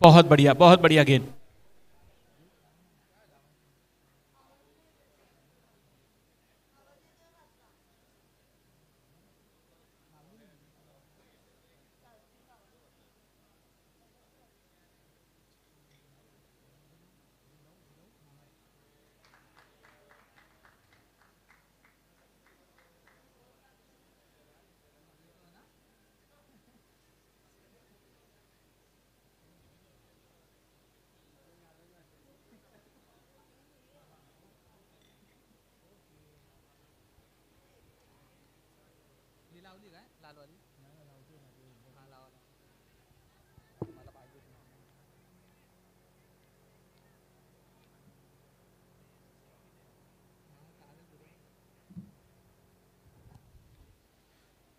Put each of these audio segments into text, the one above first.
बहुत बढ़िया गेंद।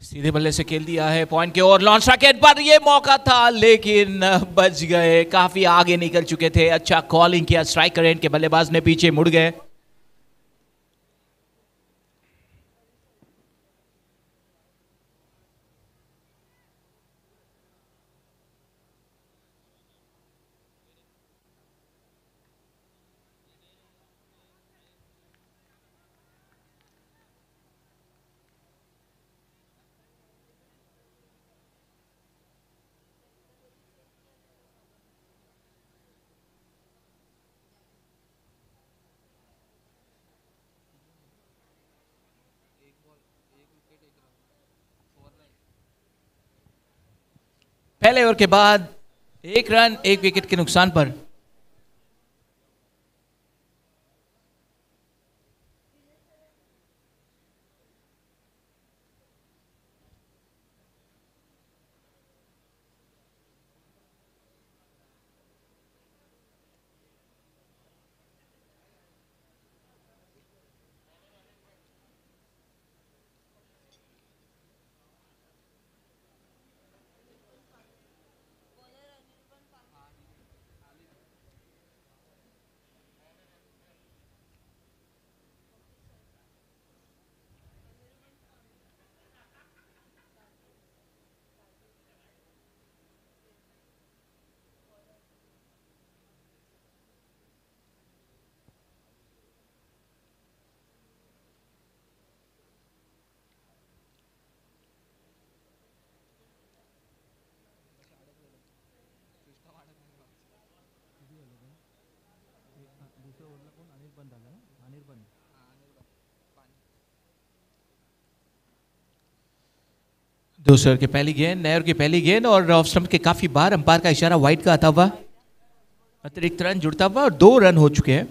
सीधे बल्ले से खेल दिया है पॉइंट के ओर, लॉन्च रैकेट पर ये मौका था लेकिन बच गए, काफी आगे निकल चुके थे। अच्छा कॉलिंग किया स्ट्राइकर एंड के बल्लेबाज ने, पीछे मुड़ गए। पहले ओवर के बाद 1 रन 1 विकेट के नुकसान पर। दूसरे ओवर की पहली गेंद, नए ओवर की पहली गेंद और ऑफ स्टंप के काफी बार अंपायर का इशारा वाइड का आता हुआ, अतिरिक्त रन जुड़ता हुआ और 2 रन हो चुके हैं।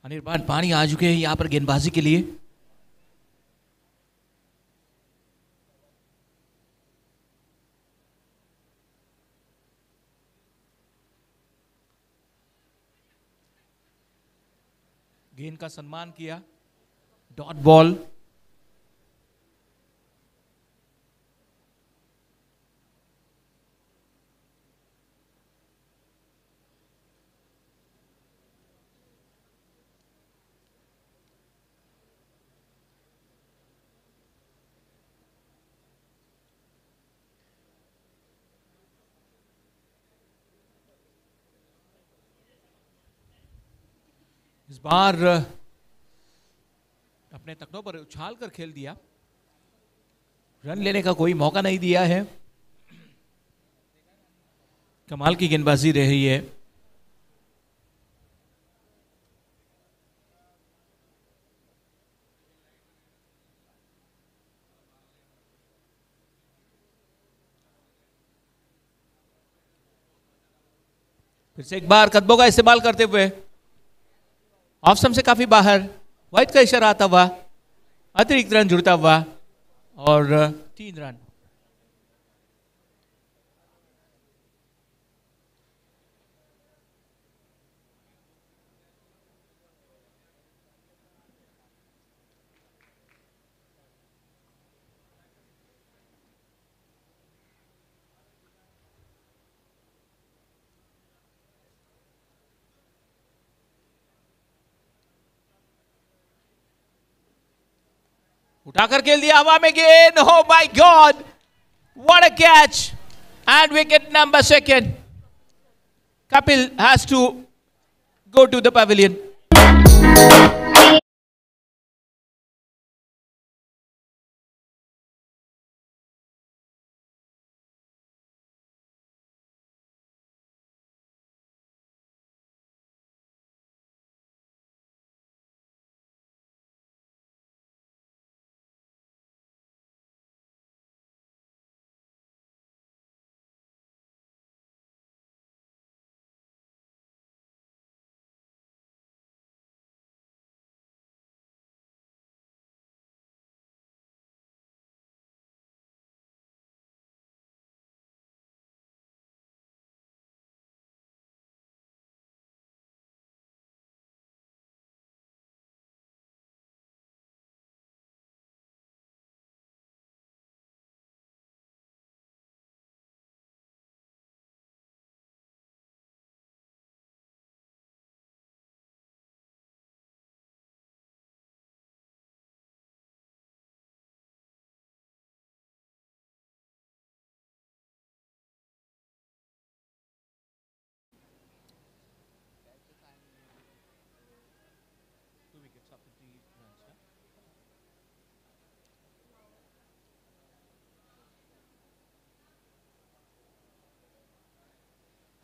अनिर्बान पानी आ चुके हैं यहां पर गेंदबाजी के लिए। गेंद का सम्मान किया, डॉट बॉल। इस बार अपने तकड़ों पर उछाल कर खेल दिया, रन लेने का कोई मौका नहीं दिया है। कमाल की गेंदबाजी रही है। फिर से एक बार कदमों का इस्तेमाल करते हुए ऑफ स्टंप से काफी बाहर, वाइड का इशारा आता हुआ, अतिरिक्त रन जुड़ता हुआ और 3 रन। उठाकर खेल दिया हवा में गेंद, oh my God, What a catch! And wicket number second. Kapil has to go to the pavilion.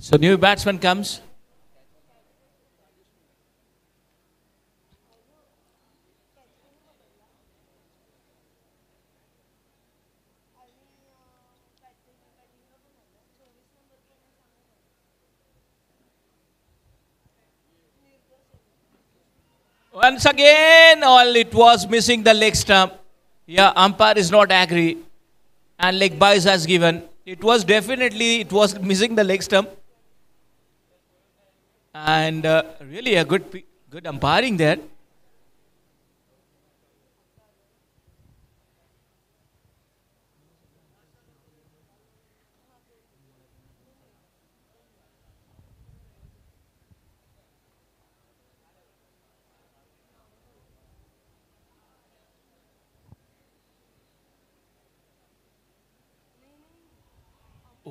So new batsman comes. Once again, all it was missing the leg stump. Yeah, umpire is not agree, and leg bias has given. It was definitely it was missing the leg stump, and really a good umpiring there.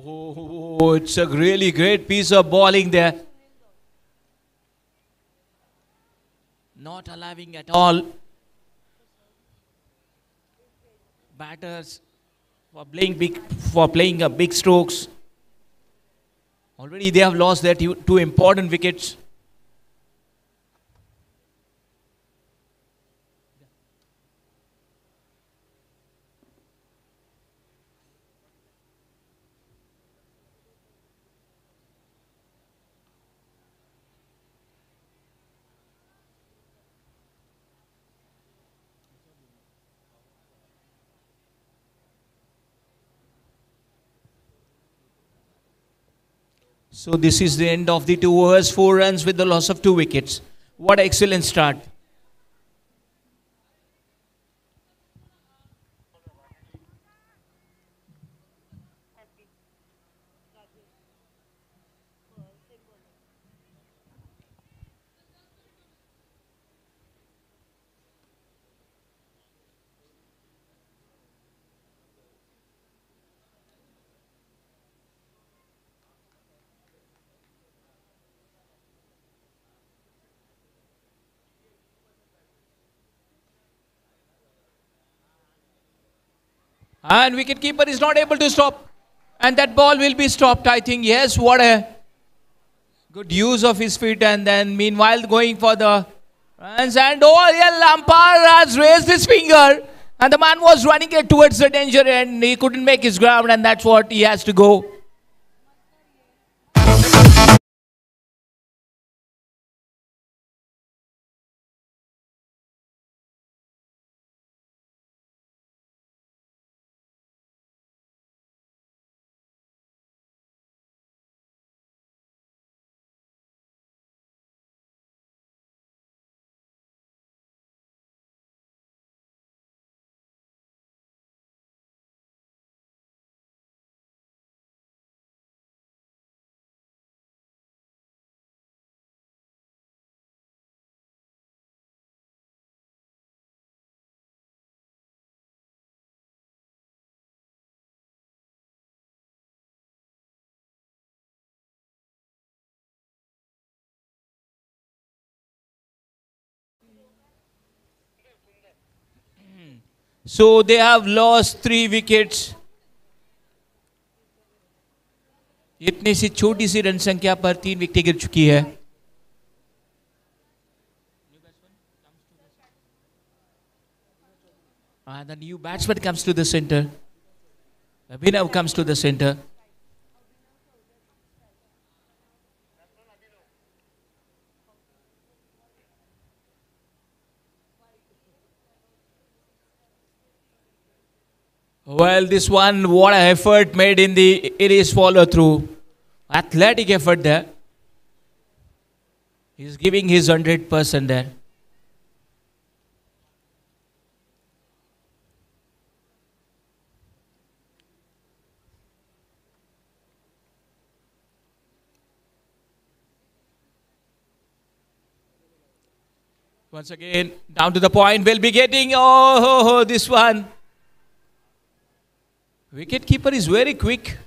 Oh, it's a really great piece of bowling there. Not allowing at all batters for playing big strokes. Already they have lost their two important wickets. So this is the end of the 2 overs, 4 runs with the loss of 2 wickets. What an excellent start. And wicketkeeper is not able to stop. And that ball will be stopped, I think. Yes, what a good use of his feet. And then meanwhile going for the runs. And oh, yeah, umpire has raised his finger. And the man was running it towards the danger and he couldn't make his ground. And that's what he has to go. So they have lost 3 wickets. इतनी सी छोटी सी run संख्या पर 3 wicket गिर चुकी है. And the new batsman comes to the center. Abhinav comes to the center. Well, this one, what an effort made in the Iris follow through. Athletic effort there. He's giving his 100% there. Once again, down to the point, we'll be getting, this one. Wicket keeper is very quick.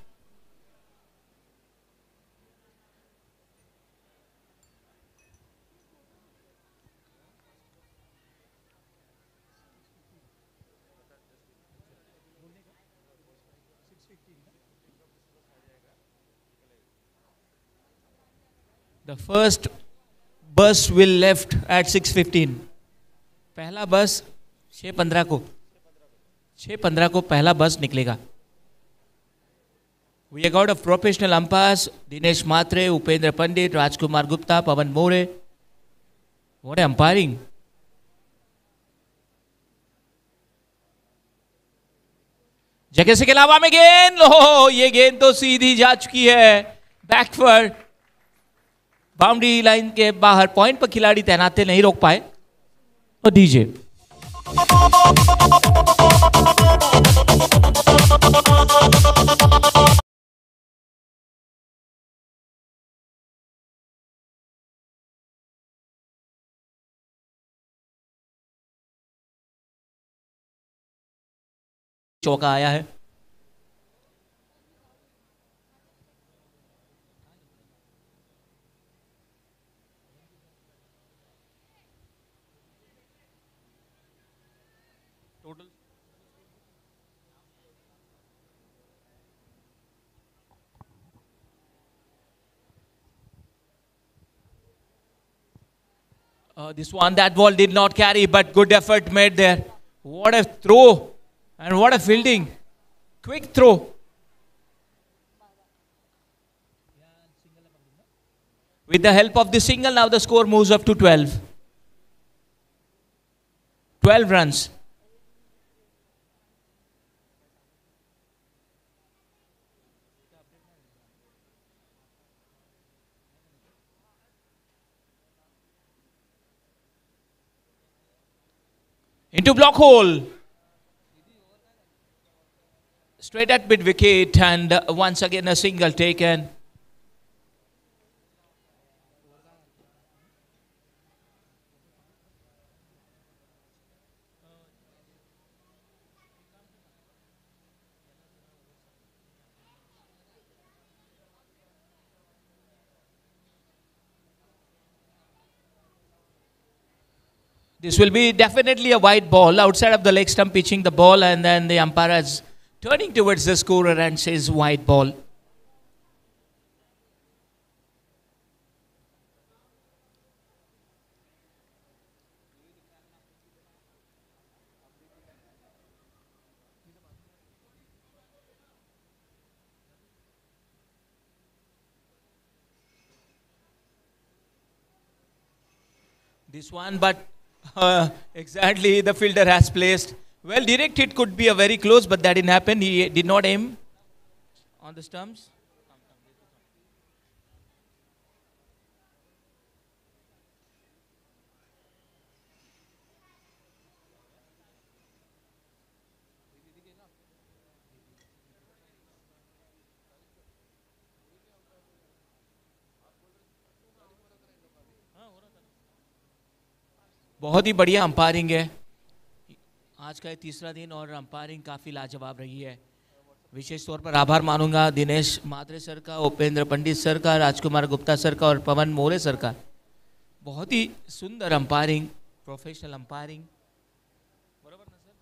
The first bus will left at 6:15. पहला बस 6:15 को 6:15 को पहला बस निकलेगा. We have got a professional umpires, Dinesh Matre, Upendra Pandit, Rajkumar Gupta, Pavan More. What umpiring! जगह से के अलावा में गेंद, लो ये गेंद तो सीधी जा चुकी है बैकवर्ड. बाउंड्री लाइन के बाहर पॉइंट पर खिलाड़ी तैनात थे, नहीं रोक पाए. और डीजे चौका आया है. This one, that ball did not carry, but good effort made there. What a throw and what a fielding. Quick throw. With the help of the single, now the score moves up to 12. 12 runs. Into block hole. Straight at mid wicket, and once again a single taken. This will be definitely a wide ball outside of the leg stump, pitching the ball, and then the umpire is turning towards the scorer and says wide ball. This one, but exactly the fielder has placed. Well, direct hit could be a very close, but that didn't happen. He did not aim on the stumps. बहुत ही बढ़िया umpiring है आज का ये तीसरा दिन और umpiring काफ़ी लाजवाब रही है. विशेष तौर पर आभार मानूंगा दिनेश मात्रे सर का, उपेंद्र पंडित सर का, राजकुमार गुप्ता सर का और पवन मोरे सर का. बहुत ही सुंदर अंपायरिंग, प्रोफेशनल अंपायरिंग. बराबर ना सर?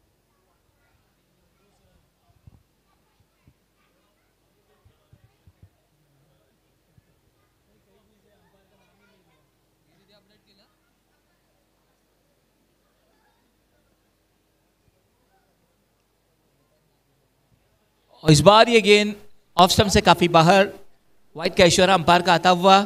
और इस बार ये गेंद ऑफ स्टंप से काफी बाहर, वाइड का इशारा अंपायर का आता हुआ।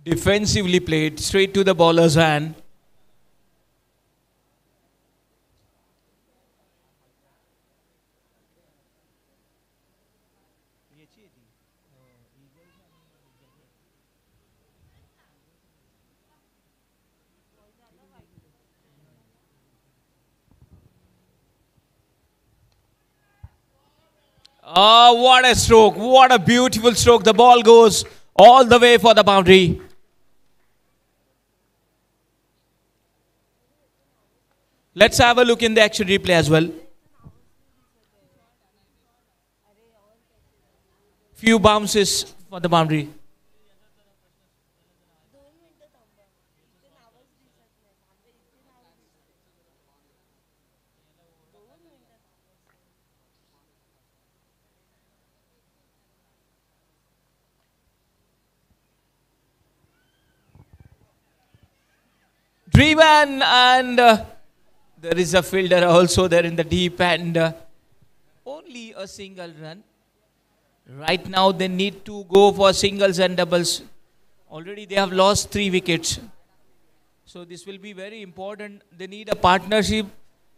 Defensively played straight to the bowler's hand. Oh, what a stroke! What a beautiful stroke! The ball goes all the way for the boundary. Let's have a look in the action replay as well. Few bounces for the boundary. Driven, and there is a fielder also there in the deep, and only a single run. Right now they need to go for singles and doubles. Already they have lost 3 wickets. So this will be very important. They need a partnership.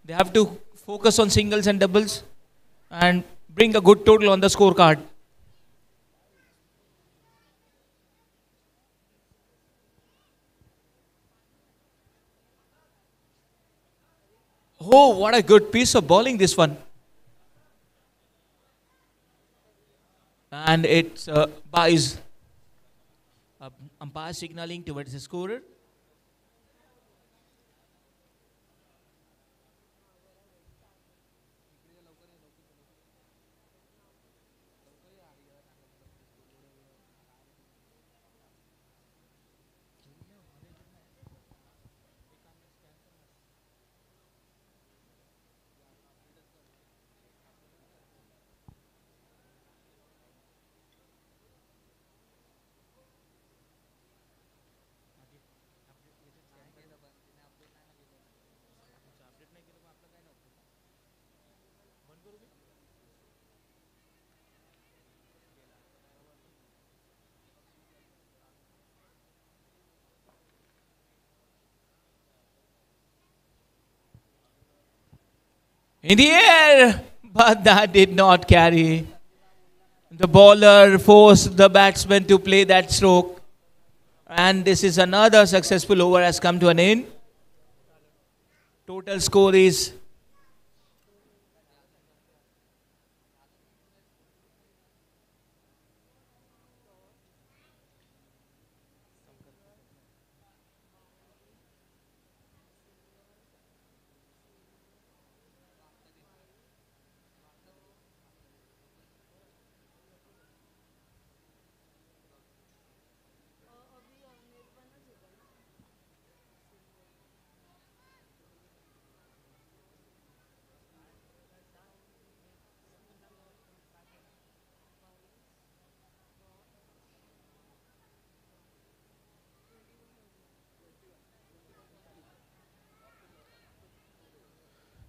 They have to focus on singles and doubles and bring a good total on the scorecard. Oh, what a good piece of bowling this one. And it's buys umpire signaling towards the scorer. In the air, but that did not carry. The bowler forced the batsman to play that stroke. And this is another successful over has come to an end. Total score is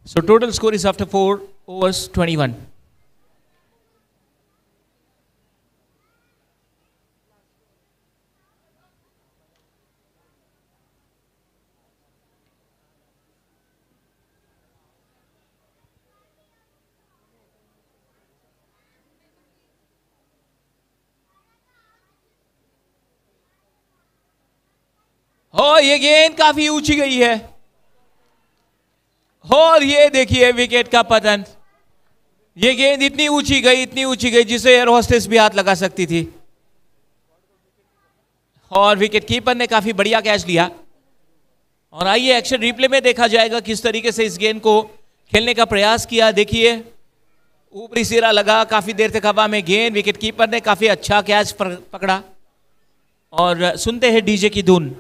so total score is after 4 overs 21. Oh, ये गेंद काफी ऊंची गई है और ये देखिए wicket का पतन। ये गेंद इतनी ऊंची गई जिसे एयर होस्टेस भी हाथ लगा सकती थी और विकेट कीपर ने काफी बढ़िया कैच लिया। और आइए एक्शन रिप्ले में देखा जाएगा किस तरीके से इस गेंद को खेलने का प्रयास किया। देखिए ऊपरी सिरा लगा, काफी देर तक हवा में गेंद, विकेट कीपर ने काफी अच्छा कैच पकड़ा। और सुनते हैं डीजे की धुन।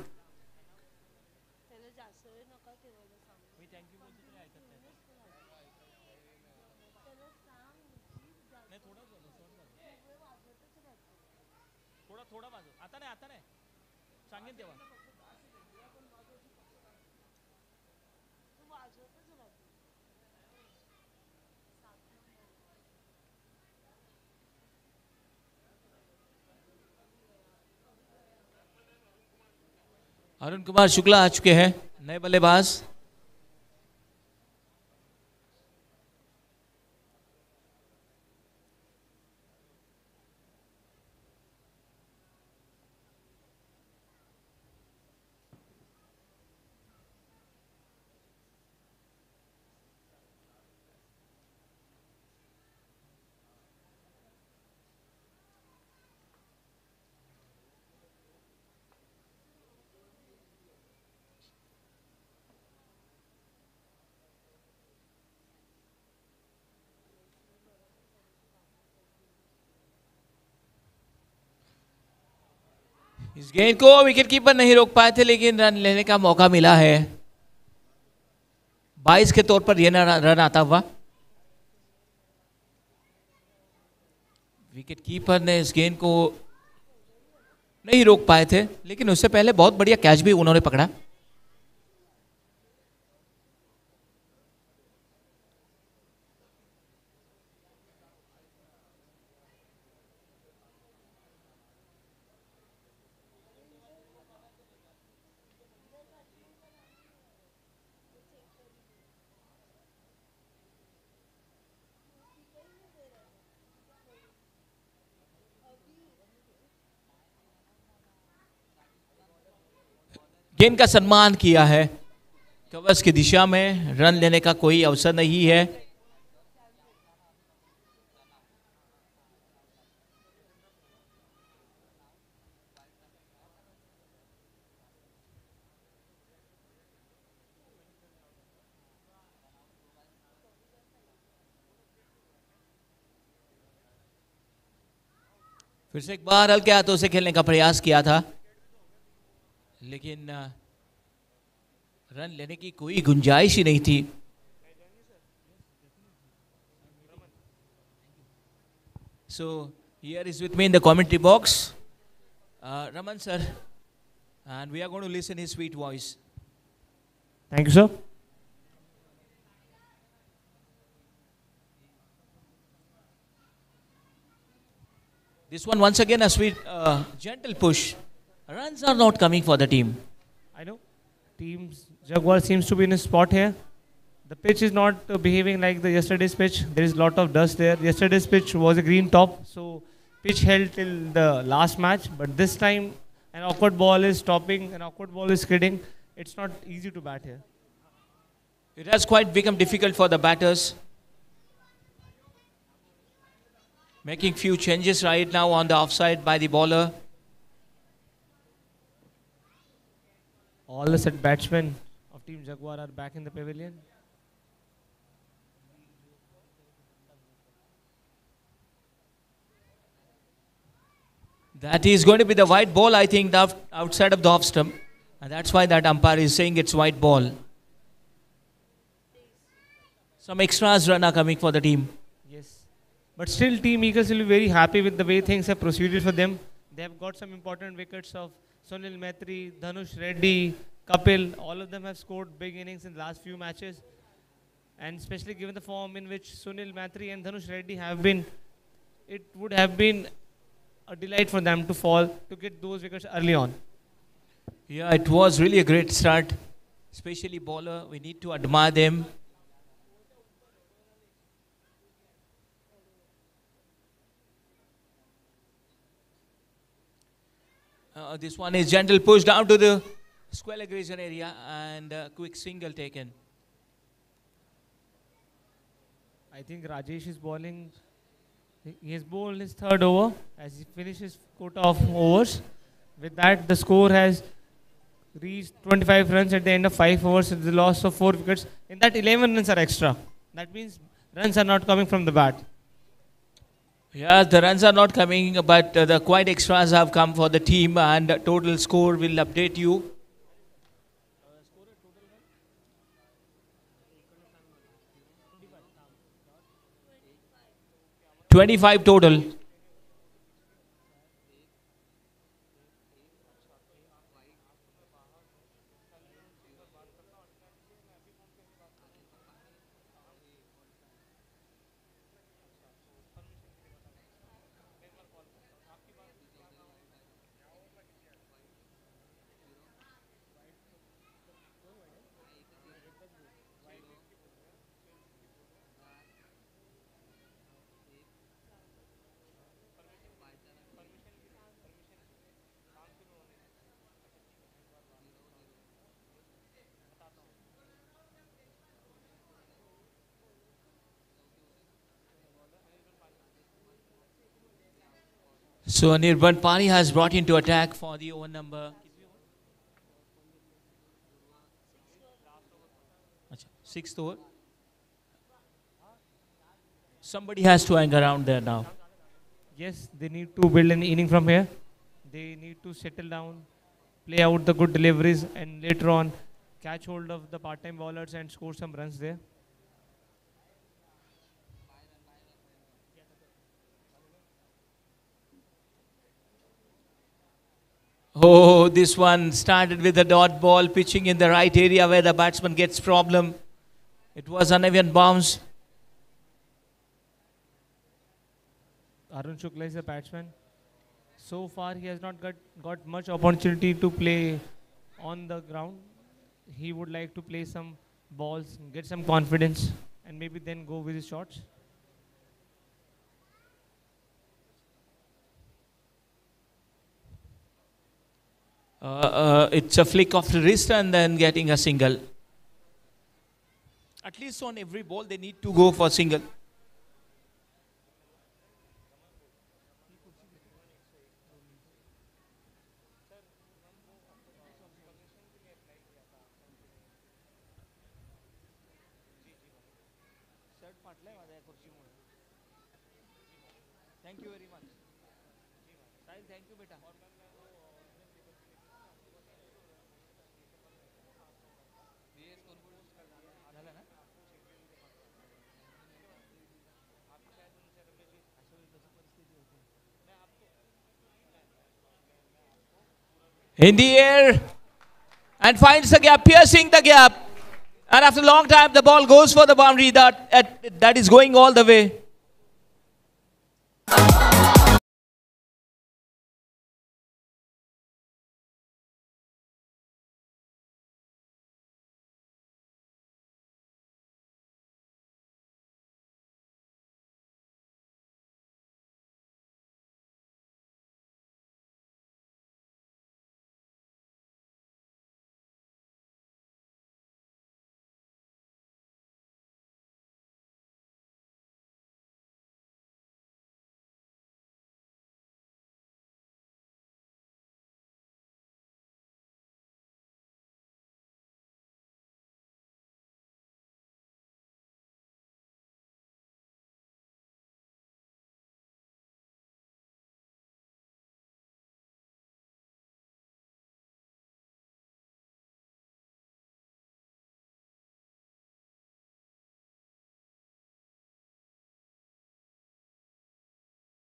अरुण कुमार शुक्ला आ चुके हैं, नए बल्लेबाज। इस गेंद को विकेट कीपर नहीं रोक पाए थे, लेकिन रन लेने का मौका मिला है। 22 के तौर पर यह रन आता हुआ। विकेट कीपर ने इस गेंद को नहीं रोक पाए थे, लेकिन उससे पहले बहुत बढ़िया कैच भी उन्होंने पकड़ा। गेंद का सम्मान किया है, कवर्स की दिशा में रन लेने का कोई अवसर नहीं है। फिर से एक बार हल्के हाथों से खेलने का प्रयास किया था, लेकिन रन लेने की कोई गुंजाइश ही नहीं थी। So here is with me in the commentary box, Raman sir, and we are going to listen his sweet voice. Thank you, sir. This one once again a sweet, gentle push. Runs are not coming for the team. I know. Jaguar seems to be in a spot here. The pitch is not behaving like the yesterday's pitch. There is a lot of dust there. Yesterday's pitch was a green top, so pitch held till the last match. But this time, an awkward ball is stopping, an awkward ball is skidding. It's not easy to bat here. It has quite become difficult for the batters. Making few changes right now on the offside by the bowler. All the set batsmen of Team Jaguar are back in the pavilion. That is going to be the white ball, I think, outside of the off stump. And that's why that umpire is saying it's white ball. Some extras run are coming for the team. Yes. But still, Team Eagles will be very happy with the way things have proceeded for them. They have got some important wickets of Sunil Maitre, Dhanush Reddy, Kapil. All of them have scored big innings in the last few matches. And especially given the form in which Sunil Maitre and Dhanush Reddy have been, it would have been a delight for them to get those wickets early on. Yeah, it was really a great start. Especially bowler, we need to admire them. This one is gentle push down to the square aggression area and a quick single taken. I think Rajesh is bowling. He has bowled his third over as he finishes quota of overs. With that, the score has reached 25 runs at the end of 5 overs with the loss of 4 wickets. In that, 11 runs are extra. That means runs are not coming from the bat. Yeah, the runs are not coming, but the quite extras have come for the team, and total score will update you. 25 total. So Nirbhan Pani has brought into attack for the over number. Sixth over. Somebody has to hang around there now. Yes, they need to build an inning from here. They need to settle down, play out the good deliveries, and later on catch hold of the part-time bowlers and score some runs there. Oh, this one started with a dot ball, pitching in the right area where the batsman gets problem. It was uneven bounce. Arun Shukla is a batsman. So far, he has not got much opportunity to play on the ground. He would like to play some balls, get some confidence, and maybe then go with his shots. It's a flick of the wrist and then getting a single. At least on every ball, they need to go for single. Thank you very much. Thank you, beta. In the air and finds the gap, piercing the gap. And after a long time, the ball goes for the boundary that is going all the way.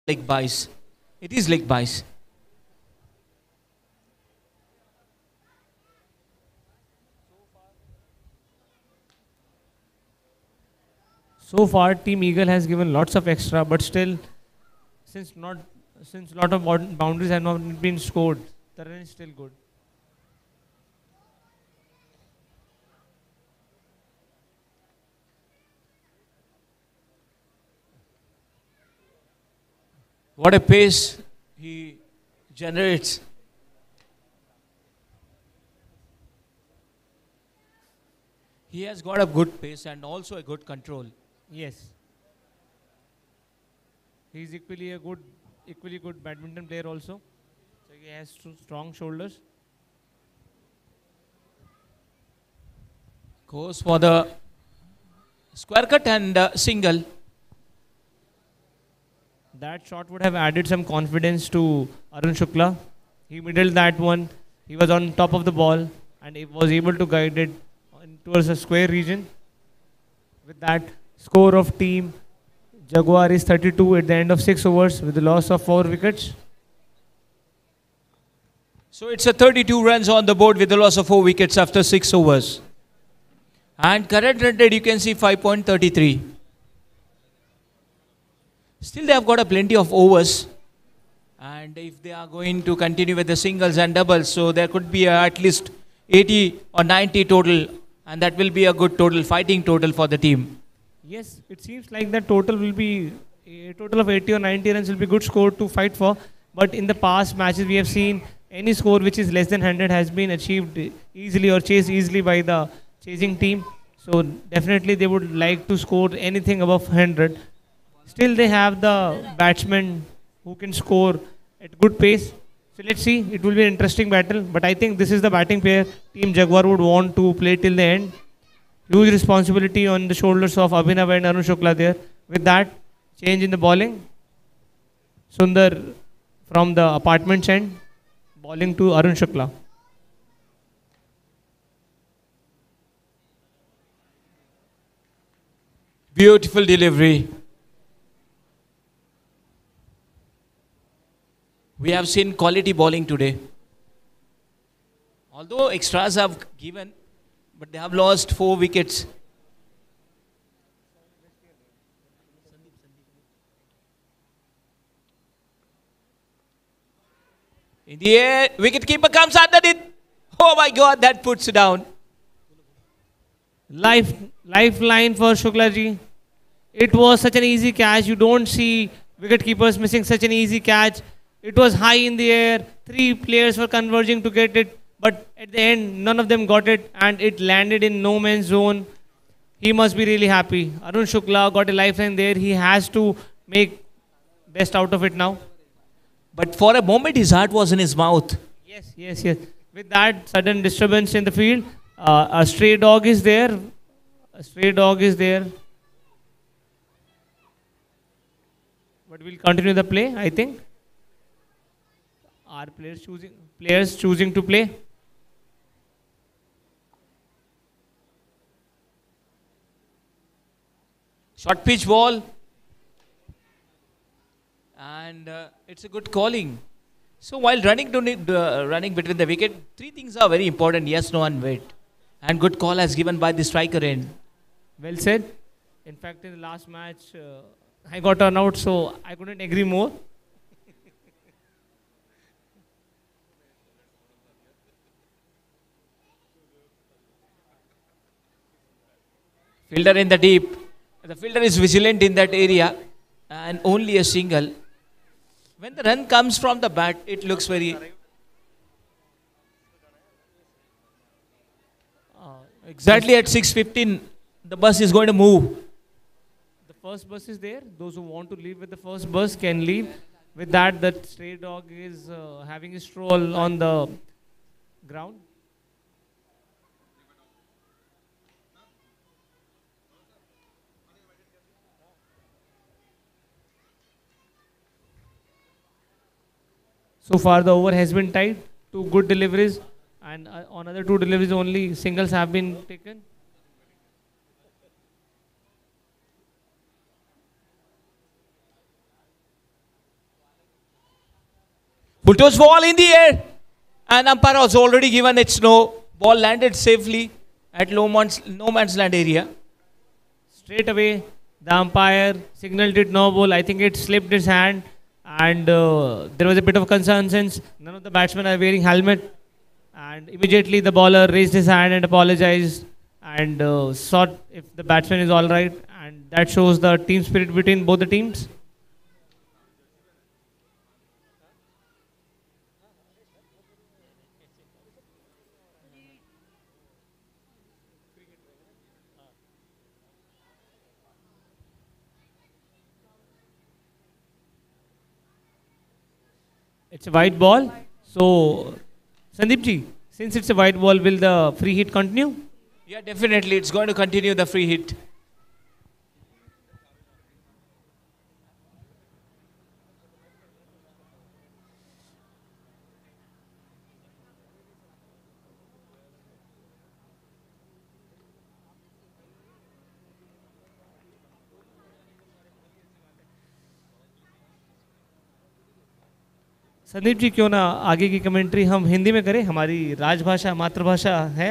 Leg buys. It is leg buys. So far, Team Eagle has given lots of extra, but still, since lot of boundaries have not been scored, the run is still good. What a pace he generates. He has got a good pace and also a good control. Yes. He is equally good badminton player also. So he has strong shoulders. Goes for the square cut and single. That shot would have added some confidence to Arun Shukla. He middled that one. He was on top of the ball and he was able to guide it towards the square region. With that score of team Jaguar is 32 at the end of 6 overs with the loss of 4 wickets. So it's a 32 runs on the board with the loss of 4 wickets after 6 overs. And current run rate you can see 5.33. Still they have got a plenty of overs. And if they are going to continue with the singles and doubles, so there could be at least 80 or 90 total. And that will be a good total, fighting total for the team. Yes, it seems like the total will be a total of 80 or 90 runs will be good score to fight for. But in the past matches we have seen any score which is less than 100 has been achieved easily or chased easily by the chasing team. So definitely they would like to score anything above 100. Still they have the batsmen who can score at good pace. So let's see, it will be an interesting battle. But I think this is the batting pair Team Jaguar would want to play till the end. Huge responsibility on the shoulders of Abhinav and Arun Shukla there. With that, change in the bowling. Sundar from the apartments end, bowling to Arun Shukla. Beautiful delivery. We have seen quality bowling today. Although extras have given, but they have lost 4 wickets. In the air, wicketkeeper comes underneath. Oh my God, that puts it down. Lifeline for Shukla ji. It was such an easy catch. You don't see wicket keepers missing such an easy catch. It was high in the air. 3 players were converging to get it. But at the end, none of them got it. And it landed in no man's zone. He must be really happy. Arun Shukla got a lifeline there. He has to make best out of it now. But for a moment, his heart was in his mouth. Yes. With that sudden disturbance in the field, a stray dog is there. But we'll continue the play, I think. Are players choosing to play? Short pitch ball. And it's a good calling. So while running between the wicket, 3 things are very important. Yes, no, and wait. And good call as given by the striker end. Well said. In fact, in the last match, I got turned out, so I couldn't agree more. Fielder in the deep. The fielder is vigilant in that area. And only a single. When the run comes from the bat, it looks very... Exactly at 6:15, the bus is going to move. The first bus is there. Those who want to leave with the first bus can leave. With that, the stray dog is having a stroll on the ground. So far, the over has been tied. 2 good deliveries, and on other 2 deliveries only singles have been taken. Full toss ball in the air. And umpire has already given its no. Ball landed safely at no man's land area. Straight away, the umpire signaled it no ball. I think it slipped his hand. And there was a bit of concern since none of the batsmen are wearing helmet. And immediately the bowler raised his hand and apologized and sought if the batsman is all right. And that shows the team spirit between both the teams. It's a white ball. So, Sandeep ji, since it's a white ball, will the free hit continue? Yeah, definitely. It's going to continue the free hit. Sandeep ji क्यों ना आगे की commentary हम हिंदी में करें, हमारी राजभाषा मातृभाषा है,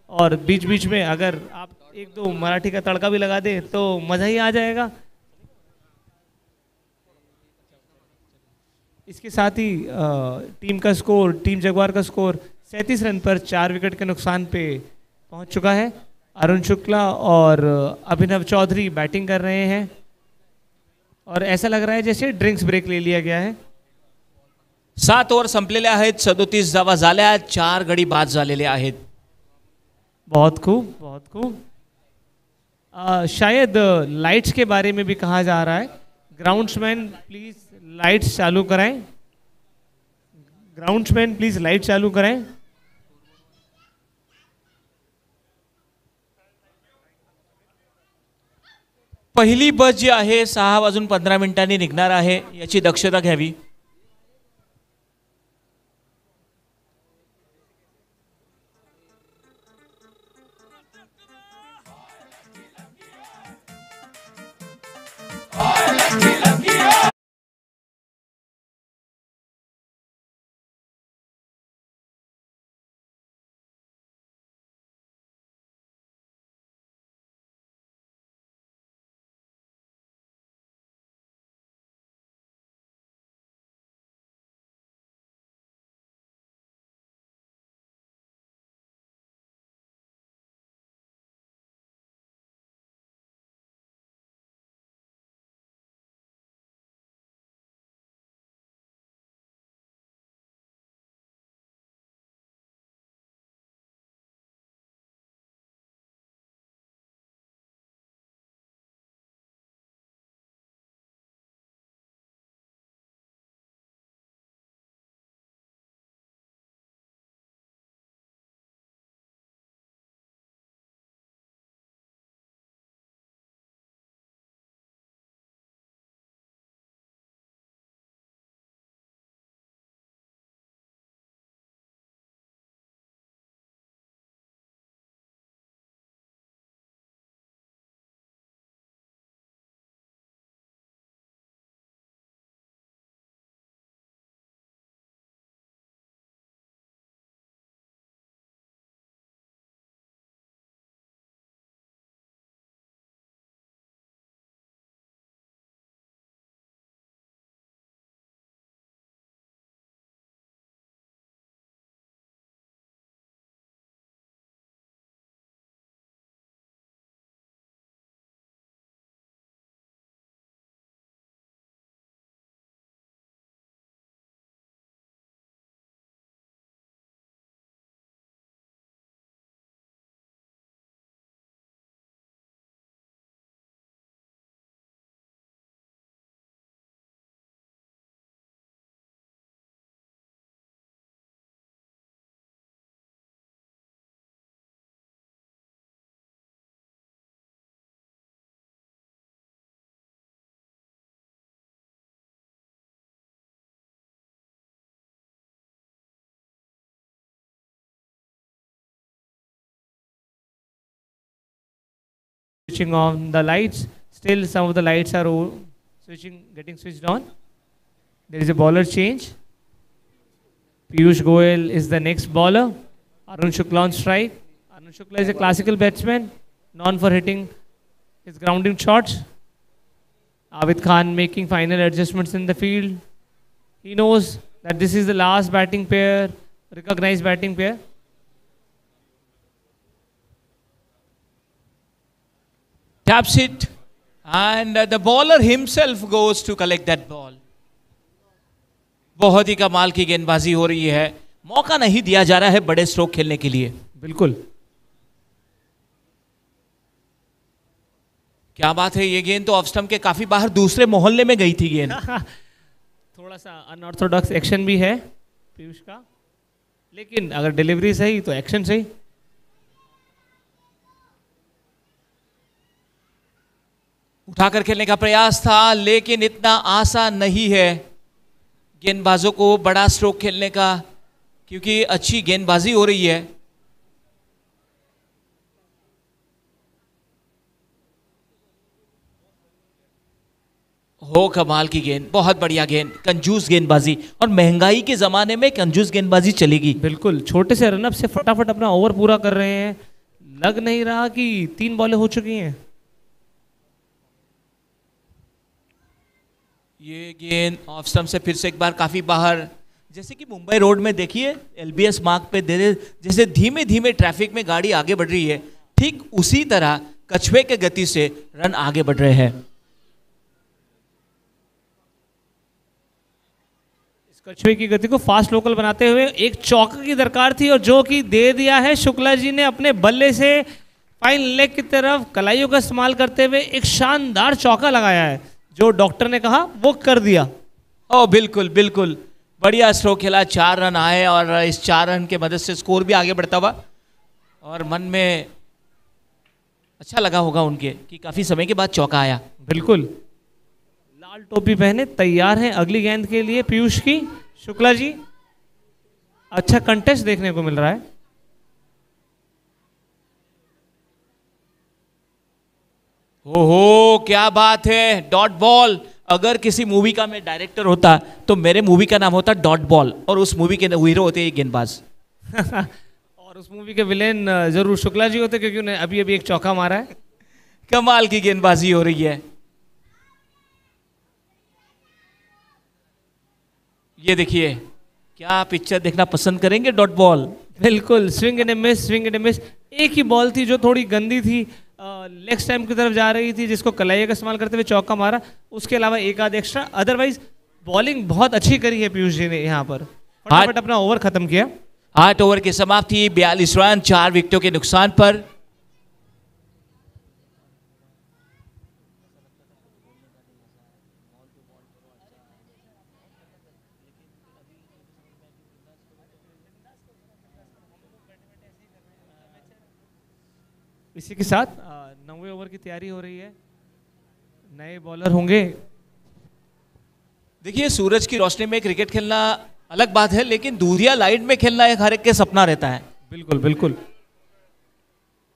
और बीच बीच में अगर आप एक दो मराठी का तड़का भी लगा दें तो मज़ा ही आ जाएगा। इसके साथ ही टीम का स्कोर, टीम जगुआर का स्कोर 37 रन पर 4 विकेट के नुकसान पे पहुंच चुका है। अरुण शुक्ला और अभिनव चौधरी बैटिंग कर रहे हैं और ऐसा लग रहा है जैसे ड्रिंक्स ब्रेक ले लिया गया है। 7 ओव्हर संपलेल्या आहेत, 37 धावा झाल्या, 4 गडी बाद झालेले आहेत। बहुत खूब, बहुत खूब। शायद लाइट्स के बारे में भी कहा जा रहा है। ग्राउंड्समैन प्लीज लाइट्स चालू कराएं, ग्राउंड्समैन प्लीज लाइट चालू कराएं। पहिली बस जी आहे 6:15 निघणार आहे, याची दक्षता घ्यावी। Switching on the lights. Still, some of the lights are getting switched on. There is a bowler change. Piyush Goyal is the next bowler. Arun Shukla on strike. Arun Shukla is a classical batsman, known for hitting his grounding shots. Abid Khan making final adjustments in the field. He knows that this is the last batting pair, recognized batting pair. Taps it, and the bowler himself goes to collect that ball. बहुत ही कमाल की गेंदबाजी हो रही है, मौका नहीं दिया जा रहा है बड़े स्ट्रोक खेलने के लिए। बिल्कुल, क्या बात है, ये गेंद तो ऑफ स्टंप के काफी बाहर दूसरे मोहल्ले में गई थी गेंद। थोड़ा सा अनऑर्थोडॉक्स एक्शन भी है पीयूष का, लेकिन अगर डिलीवरी सही तो एक्शन सही। उठाकर खेलने का प्रयास था, लेकिन इतना आसान नहीं है गेंदबाजों को बड़ा स्ट्रोक खेलने का, क्योंकि अच्छी गेंदबाजी हो रही है। हो कमाल की गेंद, बहुत बढ़िया गेंद, कंजूस गेंदबाजी, और महंगाई के जमाने में कंजूस गेंदबाजी चलेगी। बिल्कुल, छोटे से रनअप से फटाफट अपना ओवर पूरा कर रहे हैं। लग नहीं रहा कि 3 बॉलें हो चुकी हैं। ये गेंद ऑफ स्टंप से फिर से एक बार काफी बाहर। जैसे कि मुंबई रोड में देखिए एलबीएस मार्ग पे धीरे जैसे धीमे धीमे ट्रैफिक में गाड़ी आगे बढ़ रही है, ठीक उसी तरह कछुए के गति से रन आगे बढ़ रहे हैं। इस कछुए की गति को फास्ट लोकल बनाते हुए एक चौका की दरकार थी, और जो कि दे दिया है शुक्ला जी ने अपने बल्ले से। फाइन लेग की तरफ कलाइयों का इस्तेमाल करते हुए एक शानदार चौका लगाया है, जो डॉक्टर ने कहा वो कर दिया। ओ बिल्कुल बिल्कुल, बढ़िया स्ट्रोक खेला, 4 रन आए, और इस 4 रन के मदद से स्कोर भी आगे बढ़ता हुआ, और मन में अच्छा लगा होगा उनके कि काफी समय के बाद चौका आया। बिल्कुल, लाल टोपी पहने तैयार हैं अगली गेंद के लिए पीयूष की शुक्ला जी। अच्छा कंटेस्ट देखने को मिल रहा है। ओहो क्या बात है, डॉट बॉल। अगर किसी मूवी का मैं डायरेक्टर होता तो मेरे मूवी का नाम होता डॉट बॉल, और उस मूवी के हीरो होते ये गेंदबाज। और उस मूवी के विलेन जरूर शुक्ला जी होते, क्योंकि उन्हें अभी अभी एक चौका मारा है। कमाल की गेंदबाजी हो रही है। ये देखिए, क्या पिक्चर देखना पसंद करेंगे डॉट बॉल? बिल्कुल, swing and miss, swing and miss. एक ही बॉल थी जो थोड़ी गंदी थी, लेग स्टैम्प की तरफ जा रही थी, जिसको कलाइया का इस्तेमाल करते हुए चौका मारा। उसके अलावा एक आध एक्स्ट्रा, अदरवाइज बॉलिंग बहुत अच्छी करी है पीयूष जी ने यहाँ पर। फटाफट अपना ओवर खत्म किया। 8 ओवर की समाप्ति, 42 रन, 4 विकेटों के नुकसान पर। इसी के साथ 9वें ओवर की तैयारी हो रही है। नए बॉलर होंगे। देखिए, सूरज की रोशनी में क्रिकेट खेलना अलग बात है, लेकिन दूधिया लाइट में खेलना एक हर एक के सपना रहता है। बिल्कुल बिल्कुल।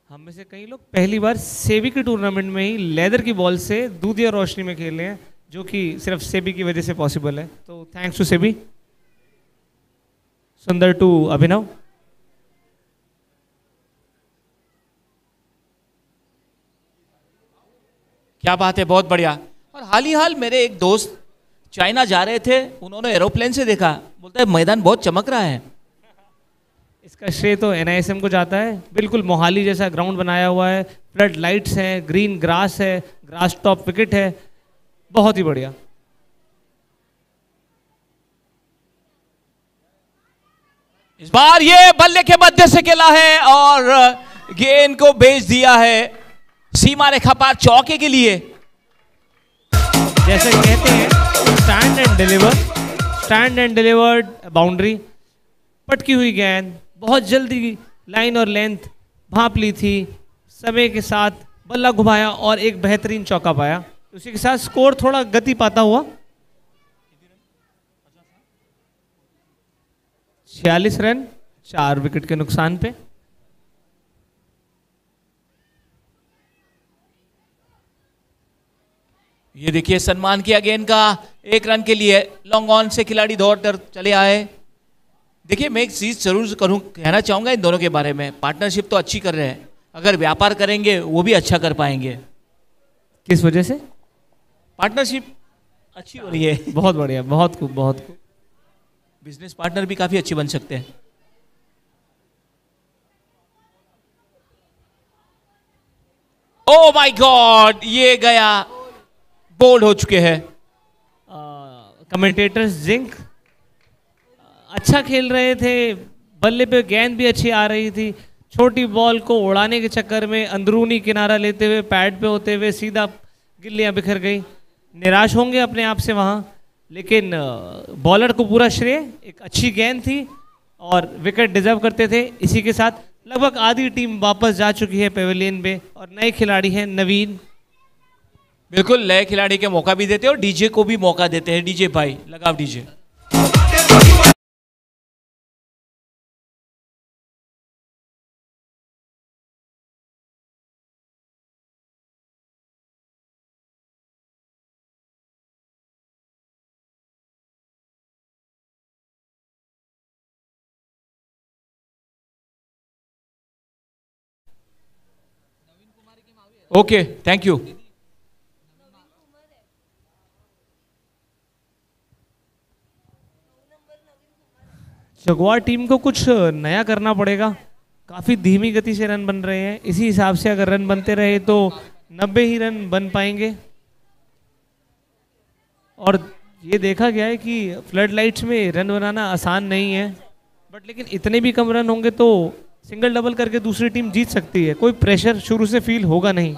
हम में से कई लोग पहली बार सेबी के टूर्नामेंट में ही लेदर की बॉल से दूधिया रोशनी में खेले हैं, जो कि सिर्फ सेबी की वजह से पॉसिबल है। तो थैंक्स टू सेबी। सुंदर टू अभिनव। क्या बात है, बहुत बढ़िया। और हाल ही हाल मेरे एक दोस्त चाइना जा रहे थे, उन्होंने एरोप्लेन से देखा, बोलता है मैदान बहुत चमक रहा है। इसका श्रेय तो एनआईएसएम को जाता है। बिल्कुल मोहाली जैसा ग्राउंड बनाया हुआ है, फ्लड लाइट्स हैं, ग्रीन ग्रास है, ग्रास टॉप विकेट है, बहुत ही बढ़िया। इस बार ये बल्ले के मध्य से खेला है और गेंद को भेज दिया है सीमा रेखा पार चौके के लिए। जैसे कहते हैं stand and deliver, stand and delivered boundary. पटकी हुई गेंद बहुत जल्दी लाइन और लेंथ भांप ली थी, समय के साथ बल्ला घुमाया और एक बेहतरीन चौका पाया। उसी के साथ स्कोर थोड़ा गति पाता हुआ 46 रन 4 विकेट के नुकसान पे। ये देखिए सम्मान किया गेंद का, 1 रन के लिए लॉन्ग ऑन से खिलाड़ी दौड़ कर चले आए। देखिए मैं एक चीज जरूर कहना चाहूंगा इन दोनों के बारे में, पार्टनरशिप तो अच्छी कर रहे हैं, अगर व्यापार करेंगे वो भी अच्छा कर पाएंगे। किस वजह से? पार्टनरशिप अच्छी हो रही है। बहुत बढ़िया, बहुत खूब, बहुत खूब। बिजनेस पार्टनर भी काफी अच्छे बन सकते हैं। ओ माय गॉड, ये गया, बोल्ड हो चुके हैं। कमेंटेटर्स जिंक अच्छा खेल रहे थे, बल्ले पे गेंद भी अच्छी आ रही थी। छोटी बॉल को उड़ाने के चक्कर में अंदरूनी किनारा लेते हुए पैड पे होते हुए सीधा गिल्लियां बिखर गई। निराश होंगे अपने आप से वहाँ, लेकिन बॉलर को पूरा श्रेय, एक अच्छी गेंद थी और विकेट डिजर्व करते थे। इसी के साथ लगभग आधी टीम वापस जा चुकी है पेविलियन में और नए खिलाड़ी हैं नवीन। बिल्कुल, नए खिलाड़ी के मौका भी देते हैं और डीजे को भी मौका देते हैं। डीजे भाई लगाओ DJ. Okay, thank you. Jaguar team को कुछ नया करना पड़ेगा, काफ़ी धीमी गति से रन बन रहे हैं। इसी हिसाब से अगर रन बनते रहे तो 90 ही रन बन पाएंगे। और ये देखा गया है कि फ्लड लाइट्स में रन बनाना आसान नहीं है, बट लेकिन इतने भी कम रन होंगे तो सिंगल डबल करके दूसरी टीम जीत सकती है। कोई प्रेशर शुरू से फील होगा नहीं।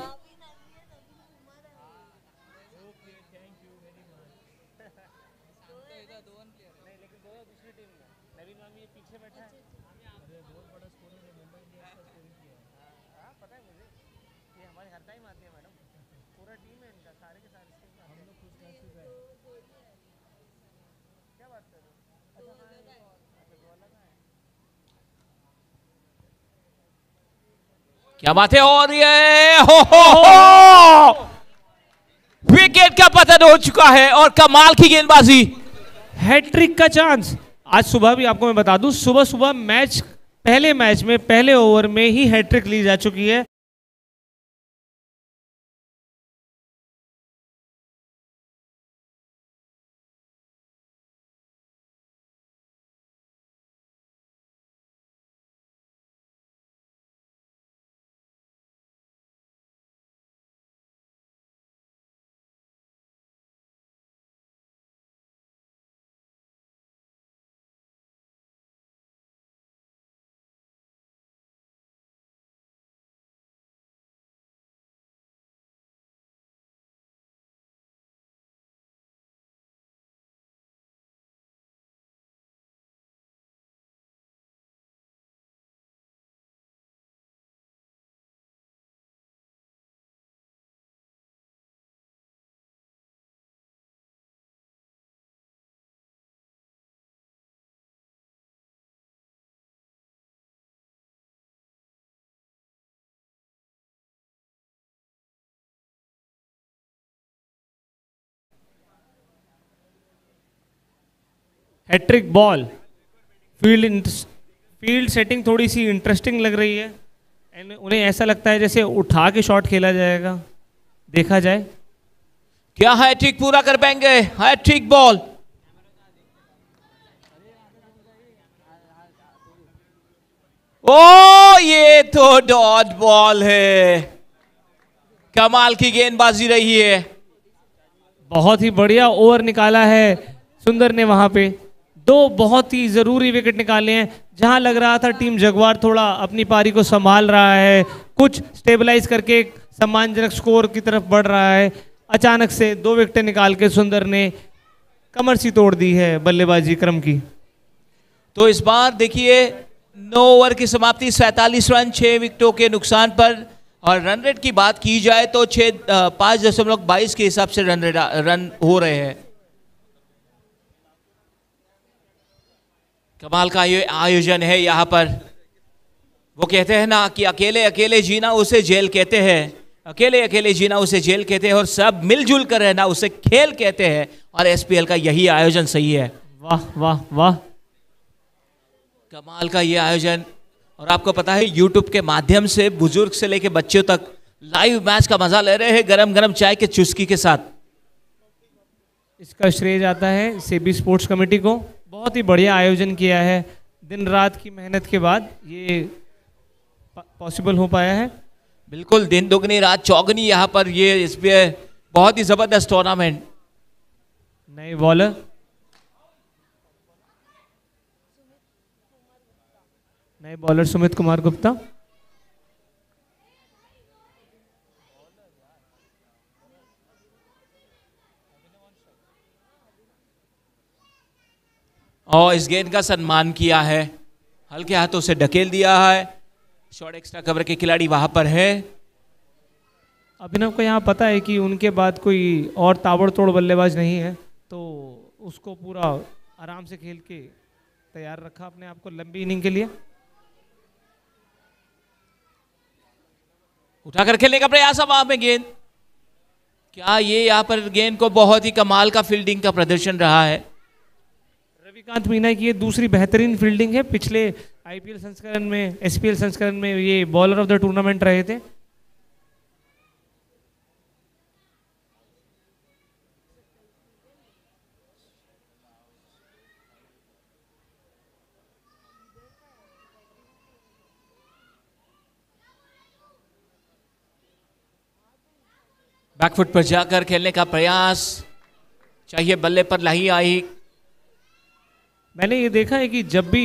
क्या बात है, और ये हो विकेट का पतन हो चुका है और कमाल की गेंदबाजी। हैट्रिक का चांस। आज सुबह भी आपको मैं बता दूं, सुबह सुबह पहले मैच में पहले ओवर में ही हैट्रिक ली जा चुकी है। Hat trick ball. फील्ड सेटिंग थोड़ी सी इंटरेस्टिंग लग रही है एंड उन्हें ऐसा लगता है जैसे उठा के शॉट खेला जाएगा। देखा जाए क्या हैट्रिक पूरा कर पाएंगे। हैट्रिक बॉल, ओ ये तो डॉट बॉल है। कमाल की गेंदबाजी रही है। बहुत ही बढ़िया ओवर निकाला है सुंदर ने। वहां पे दो बहुत ही जरूरी विकेट निकाले हैं। जहां लग रहा था टीम जगुआर थोड़ा अपनी पारी को संभाल रहा है, कुछ स्टेबलाइज करके सम्मानजनक स्कोर की तरफ बढ़ रहा है, अचानक से 2 विकेट निकाल के सुंदर ने कमर सी तोड़ दी है बल्लेबाजी क्रम की। तो इस बार देखिए 9 ओवर की समाप्ति, 47 रन 6 विकेटों के नुकसान पर। और रन रेट की बात की जाए तो 5.22 के हिसाब से रन हो रहे हैं। कमाल का ये आयोजन है यहाँ पर। वो कहते हैं ना कि अकेले अकेले जीना उसे जेल कहते हैं, अकेले अकेले जीना उसे जेल कहते हैं, और सब मिलजुल कर रहना उसे खेल कहते हैं। और एसपीएल का यही आयोजन सही है। वाह वाह वाह, कमाल का ये आयोजन। और आपको पता है यूट्यूब के माध्यम से बुजुर्ग से लेके बच्चों तक लाइव मैच का मजा ले रहे हैं गरम गरम चाय के चुस्की के साथ। इसका श्रेय जाता है सेबी स्पोर्ट्स कमेटी को। बहुत ही बढ़िया आयोजन किया है। दिन रात की मेहनत के बाद ये पॉसिबल हो पाया है। बिल्कुल, दिन दुगनी रात चौगनी यहाँ पर ये इसमें बहुत ही जबरदस्त टूर्नामेंट। नए बॉलर सुमित कुमार गुप्ता। और इस गेंद का सम्मान किया है, हल्के हाथों से ढकेल दिया है। शॉर्ट एक्स्ट्रा कवर के खिलाड़ी वहां पर है। अभिनव को यहाँ पता है कि उनके बाद कोई और ताबड़तोड़ बल्लेबाज नहीं है, तो उसको पूरा आराम से खेल के तैयार रखा अपने आप को लंबी इनिंग के लिए। उठाकर खेलने का प्रयास अब वहां में गेंद। क्या ये यहाँ पर गेंद को बहुत ही कमाल का फील्डिंग का प्रदर्शन रहा है। रविकांत मीना की ये दूसरी बेहतरीन फील्डिंग है। पिछले आईपीएल संस्करण में, एसपीएल संस्करण में ये बॉलर ऑफ द टूर्नामेंट रहे थे। बैकफुट पर जाकर खेलने का प्रयास, चाहिए बल्ले पर नहीं आई। मैंने ये देखा है कि जब भी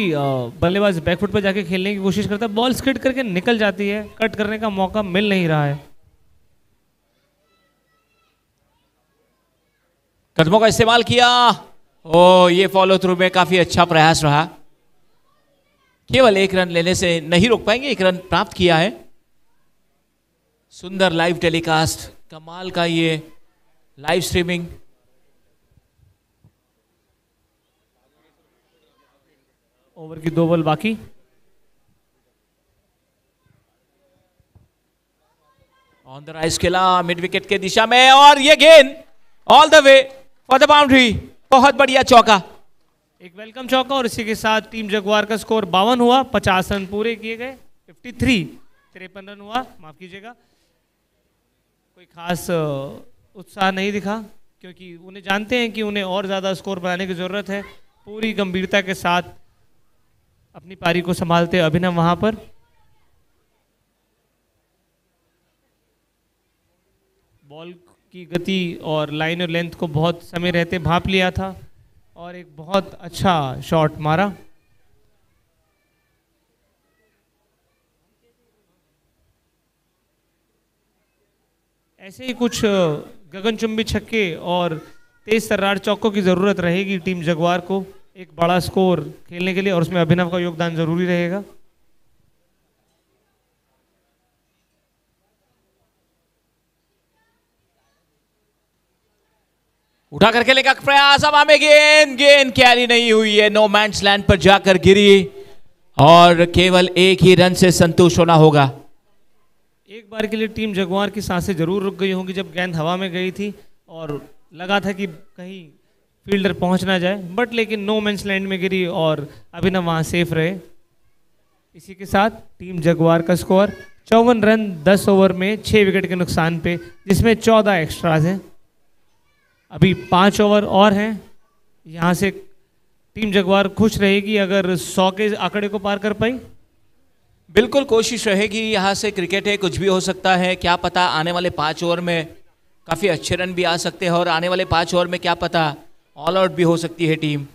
बल्लेबाज बैकफुट पर जाके खेलने की कोशिश करता है, बॉल स्किड करके निकल जाती है, कट करने का मौका मिल नहीं रहा है। कदमों का इस्तेमाल किया। ओ, ये फॉलो थ्रू में काफी अच्छा प्रयास रहा। केवल 1 रन लेने से नहीं रोक पाएंगे, 1 रन प्राप्त किया है। सुंदर लाइव टेलीकास्ट, कमाल का ये लाइव स्ट्रीमिंग। ओवर की 2 बॉल बाकी। ऑन द राइज खेला मिड विकेट के दिशा में, और ये गेंद all the way for the boundary. बहुत बढ़िया चौका, एक वेलकम चौका, और इसी के साथ टीम जगुआर का स्कोर 52 हुआ। 50 रन पूरे किए गए। 53 रन हुआ, माफ कीजिएगा। कोई खास उत्साह नहीं दिखा, क्योंकि उन्हें जानते हैं कि उन्हें और ज़्यादा स्कोर बनाने की ज़रूरत है। पूरी गंभीरता के साथ अपनी पारी को संभालते अभिनव वहाँ पर। बॉल की गति और लाइन और लेंथ को बहुत समय रहते भांप लिया था, और एक बहुत अच्छा शॉट मारा। ऐसे ही कुछ गगनचुंबी छक्के और तेज तर्रार चौकों की ज़रूरत रहेगी टीम जगुआर को एक बड़ा स्कोर खेलने के लिए, और उसमें अभिनव का योगदान ज़रूरी रहेगा। उठा कर खेलने का प्रयास, अब हमें गेंद कैरी नहीं हुई है, नो मैंस लैंड पर जाकर गिरी, और केवल 1 ही रन से संतुष्ट होना होगा। एक बार के लिए टीम जगुआर की सांसें जरूर रुक गई होंगी जब गेंद हवा में गई थी, और लगा था कि कहीं फील्डर पहुंच ना जाए, बट लेकिन नो मैंस लैंड में गिरी और अभिनव वहां सेफ रहे। इसी के साथ टीम जगुआर का स्कोर 54 रन 10 ओवर में 6 विकेट के नुकसान पे, जिसमें 14 एक्स्ट्राज हैं। अभी 5 ओवर और हैं। यहाँ से टीम जगुआर खुश रहेगी अगर 100 के आंकड़े को पार कर पाई। बिल्कुल कोशिश रहेगी, यहाँ से क्रिकेट है, कुछ भी हो सकता है। क्या पता आने वाले 5 ओवर में काफ़ी अच्छे रन भी आ सकते हैं, और आने वाले 5 ओवर में क्या पता ऑल आउट भी हो सकती है टीम।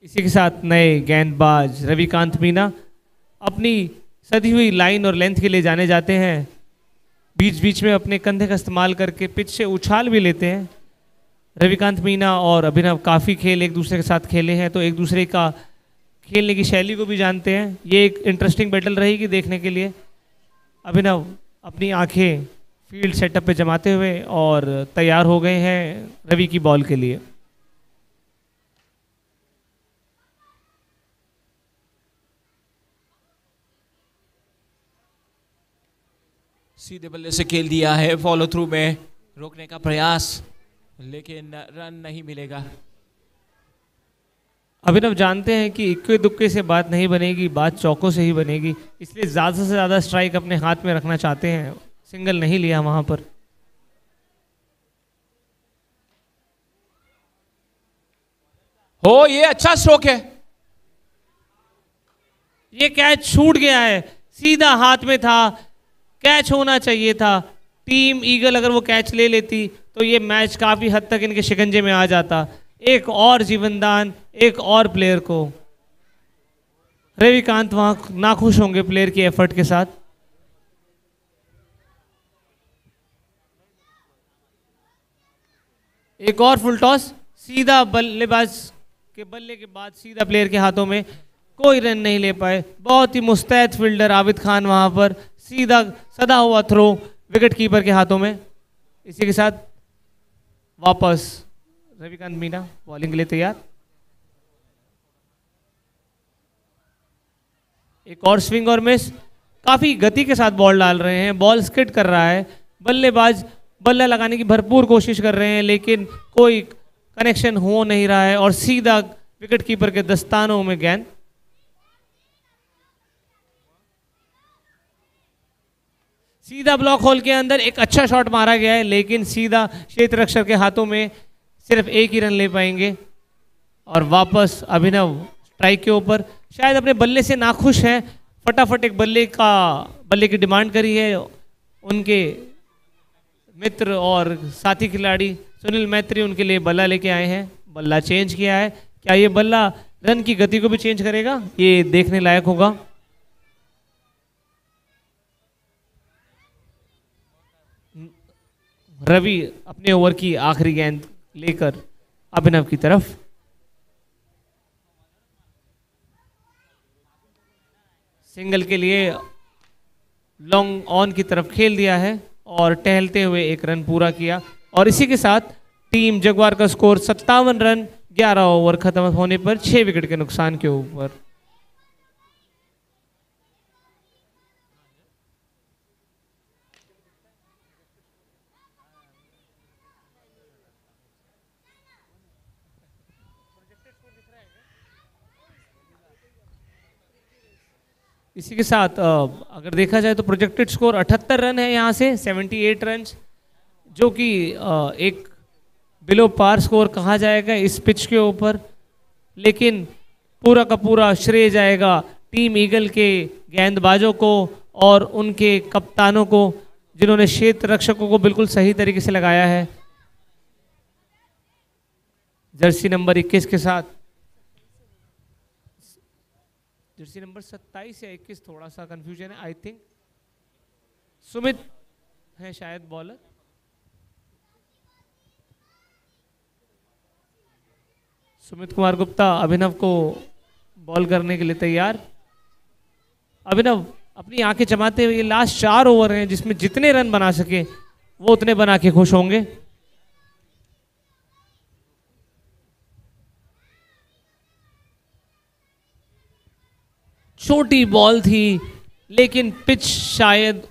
इसी के साथ नए गेंदबाज रविकांत मीना अपनी सधी हुई लाइन और लेंथ के लिए जाने जाते हैं। बीच बीच में अपने कंधे का इस्तेमाल करके पिच से उछाल भी लेते हैं। रविकांत मीना और अभिनव काफ़ी खेल एक दूसरे के साथ खेले हैं, तो एक दूसरे का खेलने की शैली को भी जानते हैं। ये एक इंटरेस्टिंग बैटल रहेगी देखने के लिए। अभिनव अपनी आंखें फील्ड सेटअप पे जमाते हुए और तैयार हो गए हैं रवि की बॉल के लिए। सीधे बल्ले से खेल दिया है, फॉलो थ्रू में रोकने का प्रयास, लेकिन रन नहीं मिलेगा। अभिनव जानते हैं कि इक्के दुक्के से बात नहीं बनेगी, बात चौकों से ही बनेगी, इसलिए ज़्यादा से ज़्यादा स्ट्राइक अपने हाथ में रखना चाहते हैं। सिंगल नहीं लिया वहां पर। हो, ये अच्छा स्ट्रोक है। ये कैच छूट गया है, सीधा हाथ में था, कैच होना चाहिए था। टीम ईगल अगर वो कैच ले लेती तो ये मैच काफ़ी हद तक इनके शिकंजे में आ जाता। एक और जीवनदान एक और प्लेयर को। रविकांत वहां नाखुश होंगे प्लेयर की एफर्ट के साथ। एक और फुल टॉस, सीधा बल्लेबाज के बल्ले के बाद सीधा प्लेयर के हाथों में, कोई रन नहीं ले पाए। बहुत ही मुस्तैद फील्डर आबिद खान वहां पर, सीधा सदा हुआ थ्रो विकेट कीपर के हाथों में। इसी के साथ वापस रविकांत मीना बॉलिंग के लिए तैयार। एक और स्विंग और मिस, काफी गति के साथ बॉल डाल रहे हैं, बॉल स्किड कर रहा है। बल्लेबाज बल्ला लगाने की भरपूर कोशिश कर रहे हैं, लेकिन कोई कनेक्शन हो नहीं रहा है और सीधा विकेट कीपर के दस्तानों में गेंद। सीधा ब्लॉक होल के अंदर एक अच्छा शॉट मारा गया है, लेकिन सीधा क्षेत्र रक्षक के हाथों में सिर्फ एक ही रन ले पाएंगे। और वापस अभिनव स्ट्राइक के ऊपर, शायद अपने बल्ले से नाखुश हैं, फटाफट एक बल्ले की डिमांड करी है। उनके मित्र और साथी खिलाड़ी सुनील मैत्री उनके लिए बल्ला लेके आए हैं, बल्ला चेंज किया है। क्या ये बल्ला रन की गति को भी चेंज करेगा, ये देखने लायक होगा। रवि अपने ओवर की आखिरी गेंद लेकर अभिनव की तरफ। सिंगल के लिए लॉन्ग ऑन की तरफ खेल दिया है और टहलते हुए एक रन पूरा किया, और इसी के साथ टीम जगुआर का स्कोर 57 रन 11 ओवर खत्म होने पर 6 विकेट के नुकसान के ऊपर। इसी के साथ अगर देखा जाए तो प्रोजेक्टेड स्कोर 78 रन है यहाँ से, 78 रन, जो कि एक बिलो पार स्कोर कहा जाएगा इस पिच के ऊपर। लेकिन पूरा का पूरा श्रेय जाएगा टीम ईगल के गेंदबाजों को और उनके कप्तानों को, जिन्होंने क्षेत्र रक्षकों को बिल्कुल सही तरीके से लगाया है। जर्सी नंबर 21 के साथ, जर्सी नंबर 27 या 21, थोड़ा सा कंफ्यूजन है, आई थिंक सुमित है शायद बॉलर। सुमित कुमार गुप्ता अभिनव को बॉल करने के लिए तैयार। अभिनव अपनी आंखें जमाते हुए, ये लास्ट 4 ओवर हैं जिसमें जितने रन बना सके वो उतने बना के खुश होंगे। छोटी बॉल थी, लेकिन पिच शायद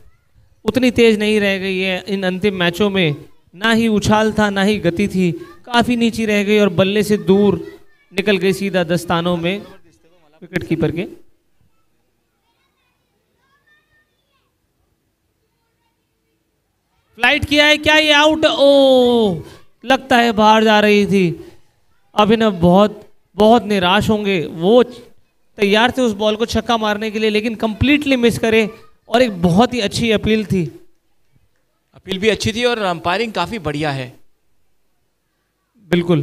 उतनी तेज नहीं रह गई है इन अंतिम मैचों में, ना ही उछाल था ना ही गति थी, काफी नीची रह गई और बल्ले से दूर निकल गई सीधा दस्तानों में विकेट कीपर के। फ्लाइट किया है, क्या ये आउट? ओ, लगता है बाहर जा रही थी। अभिनव बहुत बहुत निराश होंगे, वो तैयार थे उस बॉल को छक्का मारने के लिए, लेकिन कंप्लीटली मिस करे, और एक बहुत ही अच्छी अपील थी। अपील भी अच्छी थी और अंपायरिंग काफी बढ़िया है। बिल्कुल।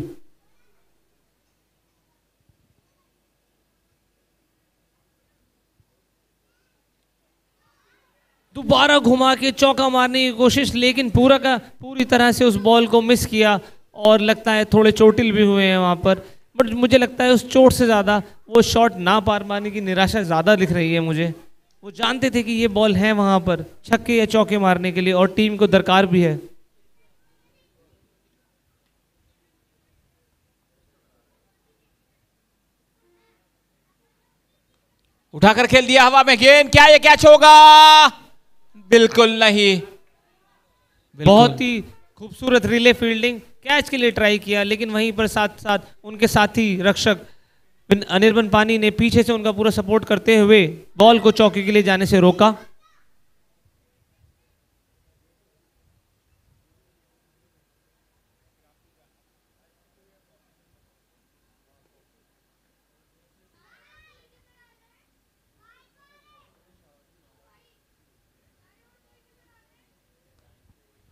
दोबारा घुमा के चौका मारने की कोशिश, लेकिन पूरी तरह से उस बॉल को मिस किया, और लगता है थोड़े चोटिल भी हुए हैं वहां पर। बट मुझे लगता है उस चोट से ज़्यादा वो शॉट ना पार पाने की निराशा ज़्यादा दिख रही है मुझे। वो जानते थे कि ये बॉल है वहां पर छक्के या चौके मारने के लिए, और टीम को दरकार भी है। उठाकर खेल दिया हवा में गेंद, क्या ये कैच होगा? बिल्कुल नहीं। बहुत ही खूबसूरत रिले फील्डिंग, कैच के लिए ट्राई किया, लेकिन वहीं पर साथ साथ उनके साथी रक्षक अनिर्बन पानी ने पीछे से उनका पूरा सपोर्ट करते हुए बॉल को चौके के लिए जाने से रोका।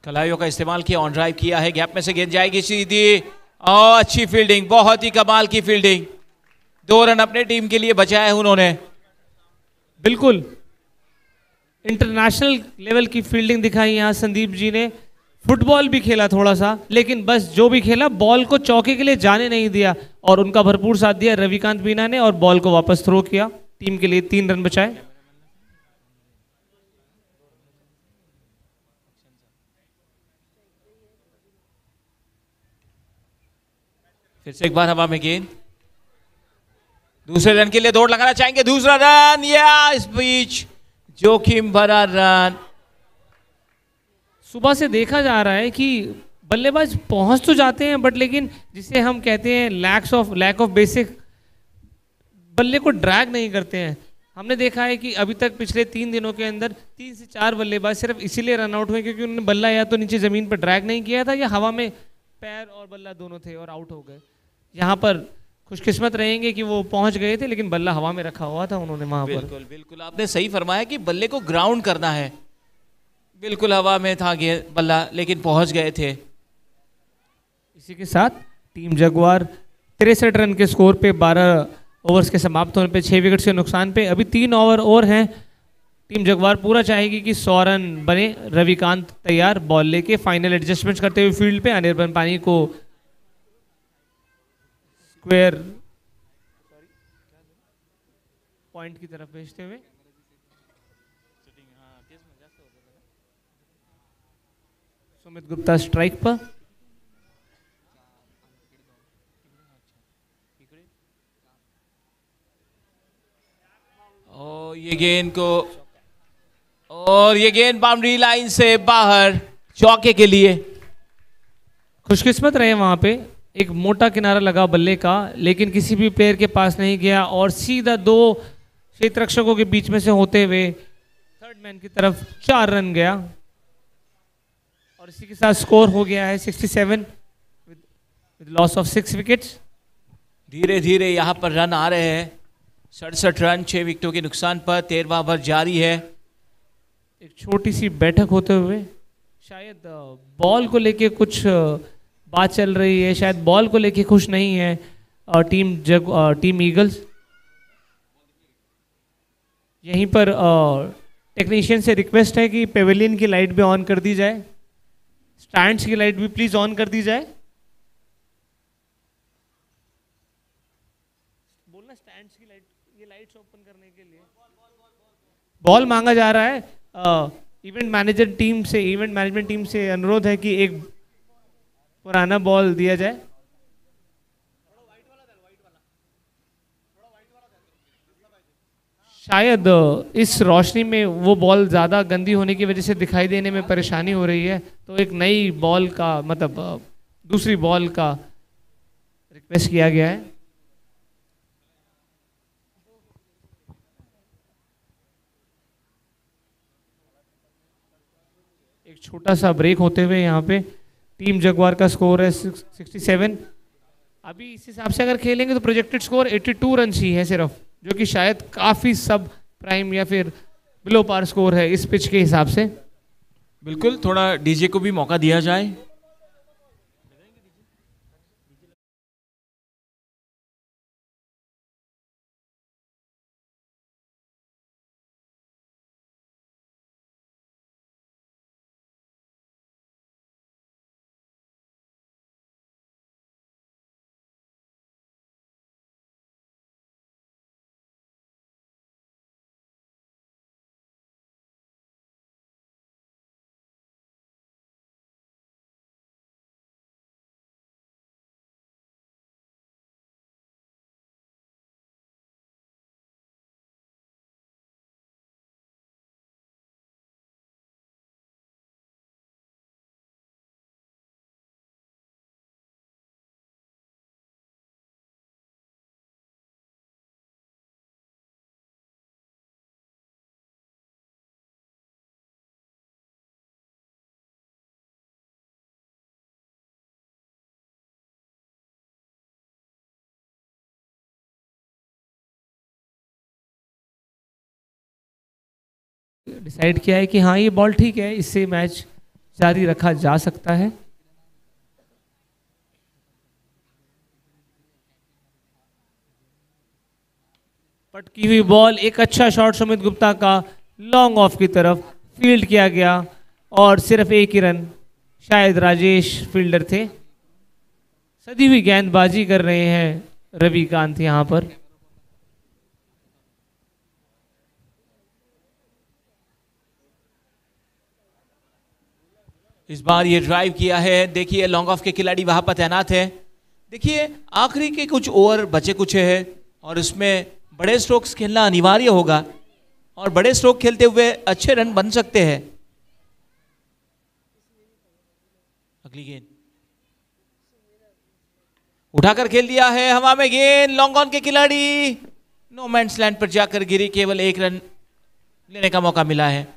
कलाइयों का इस्तेमाल किया, ऑन ड्राइव किया है, गैप में से गेंद जाएगी सीधी, और अच्छी फील्डिंग, बहुत ही कमाल की फील्डिंग। 2 रन अपने टीम के लिए बचाए उन्होंने। बिल्कुल इंटरनेशनल लेवल की फील्डिंग दिखाई यहाँ संदीप जी ने। फुटबॉल भी खेला थोड़ा सा, लेकिन बस जो भी खेला बॉल को चौके के लिए जाने नहीं दिया, और उनका भरपूर साथ दिया रविकांत मीना ने, और बॉल को वापस थ्रो किया, टीम के लिए 3 रन बचाए। फिर से एक बार हवा में गेंद, दूसरे रन के लिए दौड़ लगाना चाहेंगे, दूसरा रन, या इस बीच जोखिम भरा रन। सुबह से देखा जा रहा है कि बल्लेबाज पहुंच तो जाते हैं, बट लेकिन जिसे हम कहते हैं लैक ऑफ बेसिक, बल्ले को ड्रैग नहीं करते हैं। हमने देखा है कि अभी तक पिछले 3 दिनों के अंदर 3 से 4 बल्लेबाज सिर्फ इसीलिए रन आउट हुए क्योंकि उन्होंने बल्ला या तो नीचे जमीन पर ड्रैग नहीं किया था, या हवा में पैर और बल्ला दोनों थे और आउट हो गए। यहाँ पर खुशकिस्मत रहेंगे कि वो पहुंच गए थे, लेकिन बल्ला हवा में रखा हुआ था उन्होंने वहां पर। बिल्कुल बिल्कुल, आपने सही फरमाया कि बल्ले को ग्राउंड करना है। बिल्कुल हवा में था बल्ला, लेकिन पहुंच गए थे। इसी के साथ टीम जगुआर 63 रन के स्कोर पे 12 ओवर्स के समाप्त होने पे 6 विकेट के नुकसान पे अभी 3 ओवर और हैं। टीम जगुआर पूरा चाहेगी कि 100 रन बने। रविकांत तैयार बॉल लेके फाइनल एडजस्टमेंट्स करते हुए फील्ड पे अनिर्बन पानी को स्क्वायर पॉइंट की तरफ भेजते हुए। सुमित गुप्ता स्ट्राइक पर। और ये गेंद बाउंड्री लाइन से बाहर, चौके के लिए। खुशकिस्मत रहे वहां पे, एक मोटा किनारा लगा बल्ले का, लेकिन किसी भी प्लेयर के पास नहीं गया और सीधा 2 क्षेत्ररक्षकों के बीच में से होते हुए थर्ड मैन की तरफ 4 रन गया। और इसी के साथ स्कोर हो गया है 67 विद लॉस ऑफ 6 विकेट्स। धीरे धीरे यहाँ पर रन आ रहे हैं। 67 रन 6 विकेटों के नुकसान पर 13वां ओवर जारी है। एक छोटी सी बैठक होते हुए शायद बॉल को लेके कुछ बात चल रही है, शायद बॉल को लेके खुश नहीं है और टीम ईगल्स। यहीं पर टेक्नीशियन से रिक्वेस्ट है कि पेविलियन की लाइट भी ऑन कर दी जाए, स्टैंड्स की लाइट भी प्लीज ऑन कर दी जाए। बोलना स्टैंड्स की लाइट, ये लाइट्स ओपन करने के लिए बॉल मांगा जा रहा है। इवेंट मैनेजमेंट टीम से अनुरोध है कि एक पुराना बॉल दिया जाए। शायद इस रोशनी में वो बॉल ज़्यादा गंदी होने की वजह से दिखाई देने में परेशानी हो रही है, तो एक नई बॉल का मतलब दूसरी बॉल का रिक्वेस्ट किया गया है। एक छोटा सा ब्रेक होते हुए यहाँ पे टीम जगुआर का स्कोर है 67। अभी इस हिसाब से अगर खेलेंगे तो प्रोजेक्टेड स्कोर 82 रन ही है सिर्फ, जो कि शायद काफ़ी सब प्राइम या फिर बिलो पार स्कोर है इस पिच के हिसाब से। बिल्कुल, थोड़ा डीजे को भी मौका दिया जाए। डिसाइड किया है कि हाँ ये बॉल ठीक है, इससे मैच जारी रखा जा सकता है। पटकी हुई बॉल, एक अच्छा शॉट सुमित गुप्ता का लॉन्ग ऑफ की तरफ फील्ड किया गया और सिर्फ एक ही रन, शायद राजेश फील्डर थे। सदी हुई गेंदबाजी कर रहे हैं रविकांत यहां पर। इस बार ये ड्राइव किया है। देखिए लॉन्ग ऑफ के खिलाड़ी वहां पर तैनात है। देखिए आखिरी के कुछ ओवर बचे कुछ है और इसमें बड़े स्ट्रोक्स खेलना अनिवार्य होगा और बड़े स्ट्रोक खेलते हुए अच्छे रन बन सकते हैं। अगली गेंद उठाकर खेल दिया है, हवा में गेंद, लॉन्ग ऑन के खिलाड़ी नो मैन्स लैंड पर जाकर गिरी, केवल एक रन लेने का मौका मिला है।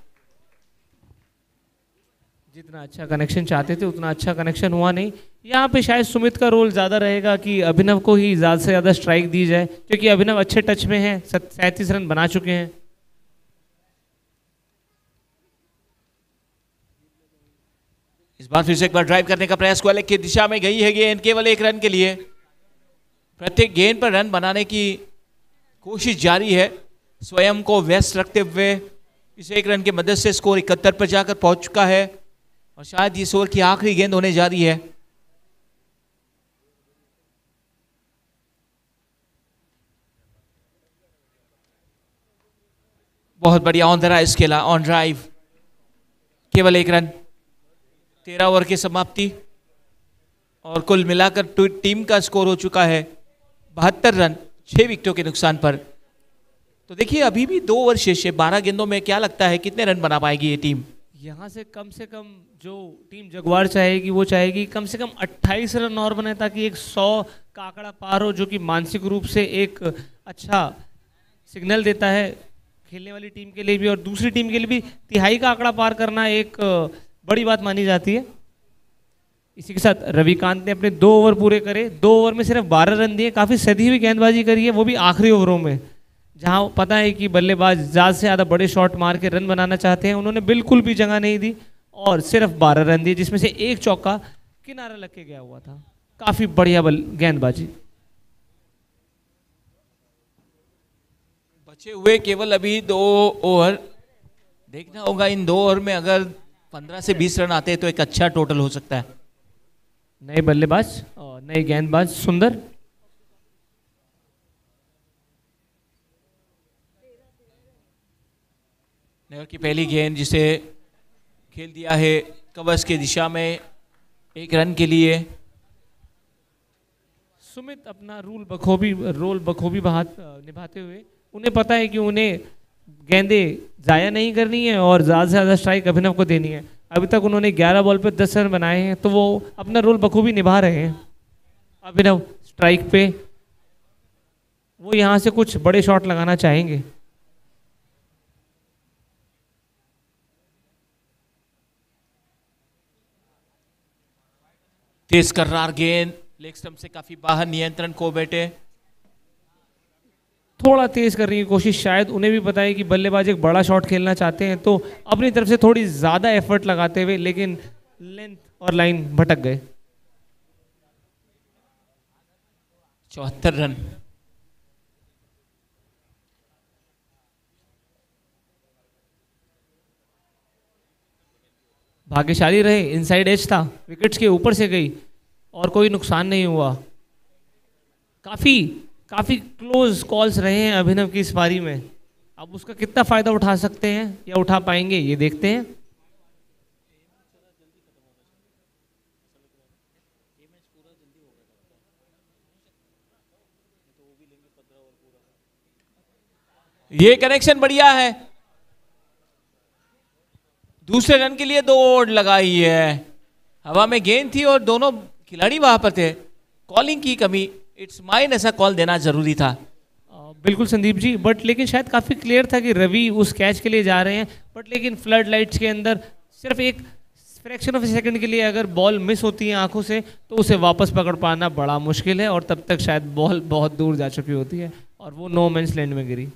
जितना अच्छा कनेक्शन चाहते थे उतना अच्छा कनेक्शन हुआ नहीं। यहाँ पे शायद सुमित का रोल ज़्यादा रहेगा कि अभिनव को ही ज़्यादा से ज़्यादा स्ट्राइक दी जाए, क्योंकि अभिनव अच्छे टच में हैं, 37 रन बना चुके हैं। इस बार फिर से एक बार ड्राइव करने का प्रयास लेग की दिशा में गई है गेंद, केवल 1 रन के लिए। प्रत्येक गेंद पर रन बनाने की कोशिश जारी है, स्वयं को व्यस्त रखते हुए इस 1 रन की मदद से स्कोर 71 पर जाकर पहुंच चुका है और शायद इस ओवर की आखिरी गेंद होने जा रही है। बहुत बढ़िया ऑन द राइज खेला, ऑन ड्राइव, केवल 1 रन, 13 ओवर की समाप्ति और कुल मिलाकर टीम का स्कोर हो चुका है 72 रन 6 विकेटों के नुकसान पर। तो देखिए अभी भी 2 ओवर शेष है, 12 गेंदों में क्या लगता है कितने रन बना पाएगी ये टीम? यहाँ से कम जो टीम जगुआर चाहेगी वो चाहेगी कम से कम 28 रन और बने, ताकि एक 100 का आंकड़ा पार हो, जो कि मानसिक रूप से एक अच्छा सिग्नल देता है खेलने वाली टीम के लिए भी और दूसरी टीम के लिए भी। 3/2 का आंकड़ा पार करना एक बड़ी बात मानी जाती है। इसी के साथ रविकांत ने अपने 2 ओवर पूरे करे, 2 ओवर में सिर्फ 12 रन दिए, काफ़ी सधी हुई गेंदबाजी करी है, वो भी आखिरी ओवरों में, जहां पता है कि बल्लेबाज ज़्यादा से ज़्यादा बड़े शॉट मार के रन बनाना चाहते हैं। उन्होंने बिल्कुल भी जगह नहीं दी और सिर्फ 12 रन दिए, जिसमें से एक चौका किनारा लग के गया हुआ था। काफ़ी बढ़िया गेंदबाजी। बचे हुए केवल अभी 2 ओवर, देखना होगा इन 2 ओवर में अगर 15 से 20 रन आते हैं तो एक अच्छा टोटल हो सकता है। नए बल्लेबाज और नए गेंदबाज सुंदर। नेहर की पहली गेंद जिसे खेल दिया है कवर्स की दिशा में 1 रन के लिए। सुमित अपना रोल बखूबी निभाते हुए, उन्हें पता है कि उन्हें गेंदें जाया नहीं करनी है और ज़्यादा से ज़्यादा स्ट्राइक अभिनव को देनी है। अभी तक उन्होंने 11 बॉल पे 10 रन बनाए हैं, तो वो अपना रोल बखूबी निभा रहे हैं। अभिनव स्ट्राइक पे, वो यहाँ से कुछ बड़े शॉट लगाना चाहेंगे। तेज कर्रार गेंद लेग स्टंप से काफी बाहर, नियंत्रण को बैठे थोड़ा तेज करने की कोशिश। शायद उन्हें भी पता है कि बल्लेबाज एक बड़ा शॉट खेलना चाहते हैं, तो अपनी तरफ से थोड़ी ज़्यादा एफर्ट लगाते हुए, लेकिन लेंथ और लाइन भटक गए। 74 रन। भाग्यशाली रहे, इनसाइड एज था, विकेट्स के ऊपर से गई और कोई नुकसान नहीं हुआ। काफ़ी क्लोज कॉल्स रहे हैं अभिनव की इस पारी में। अब उसका कितना फ़ायदा उठा सकते हैं या उठा पाएंगे, ये देखते हैं। ये कनेक्शन बढ़िया है, दूसरे रन के लिए 2 ओवर लगाई है। हवा में गेंद थी और दोनों खिलाड़ी वहां पर थे। कॉलिंग की कमी, इट्स माइन, ऐसा कॉल देना जरूरी था। बिल्कुल संदीप जी, बट लेकिन शायद काफ़ी क्लियर था कि रवि उस कैच के लिए जा रहे हैं, बट लेकिन फ्लड लाइट्स के अंदर सिर्फ एक फ्रैक्शन ऑफ ए सेकंड के लिए अगर बॉल मिस होती है आंखों से, तो उसे वापस पकड़ पाना बड़ा मुश्किल है और तब तक शायद बॉल बहुत दूर जा चुकी होती है और वो नो मैंस लैंड में गिरी।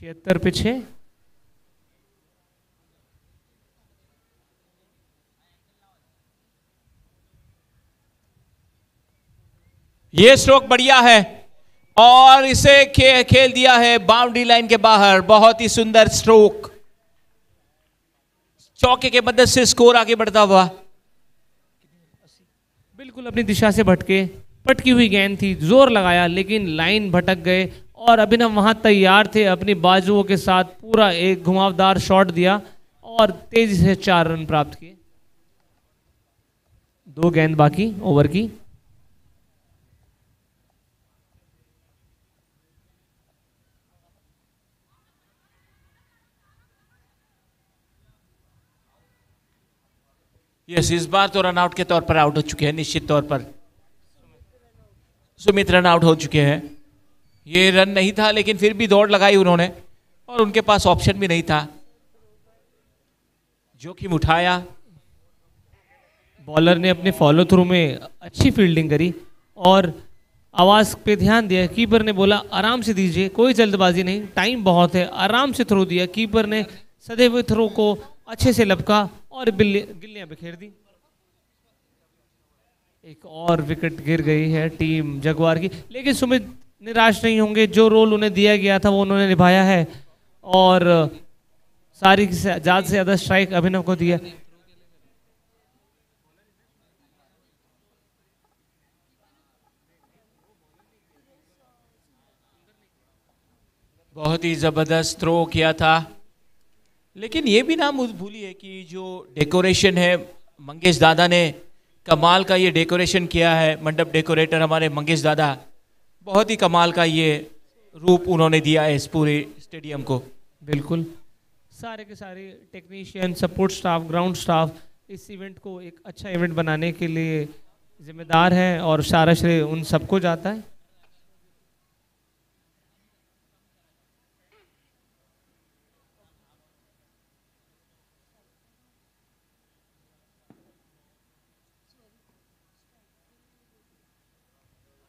76 पे 6। ये स्ट्रोक बढ़िया है और इसे खेल दिया है बाउंड्री लाइन के बाहर। बहुत ही सुंदर स्ट्रोक, चौके के मदद से स्कोर आगे बढ़ता हुआ। बिल्कुल अपनी दिशा से पटकी हुई गेंद थी, जोर लगाया लेकिन लाइन भटक गए और अभिनव वहां तैयार थे अपनी बाजुओं के साथ, पूरा एक घुमावदार शॉट दिया और तेजी से 4 रन प्राप्त किए। 2 गेंद बाकी ओवर की। यस, इस बार तो रन आउट के तौर पर आउट हो चुके हैं, निश्चित तौर पर सुमित रन आउट हो चुके हैं। ये रन नहीं था लेकिन फिर भी दौड़ लगाई उन्होंने और उनके पास ऑप्शन भी नहीं था। जोखिम उठाया। बॉलर ने अपने फॉलो थ्रू में अच्छी फील्डिंग करी और आवाज़ पे ध्यान दिया। कीपर ने बोला आराम से दीजिए, कोई जल्दबाजी नहीं, टाइम बहुत है, आराम से थ्रो दिया। कीपर ने सदे हुए थ्रो को अच्छे से लपका और गिल्लियां बिखेर दी। एक और विकेट गिर गई है टीम जगुआर की, लेकिन सुमित निराश नहीं होंगे। जो रोल उन्हें दिया गया था वो उन्होंने निभाया है और सारी ज़्यादा से ज़्यादा स्ट्राइक अभिनव को दिया। बहुत ही ज़बरदस्त थ्रो किया था, लेकिन ये भी ना भूलिए कि जो डेकोरेशन है, मंगेश दादा ने कमाल का ये डेकोरेशन किया है। मंडप डेकोरेटर हमारे मंगेश दादा, बहुत ही कमाल का ये रूप उन्होंने दिया है इस पूरे स्टेडियम को। बिल्कुल, सारे के सारे technician, support staff, ground staff इस इवेंट को एक अच्छा इवेंट बनाने के लिए जिम्मेदार है और सारा श्रेय उन सबको जाता है।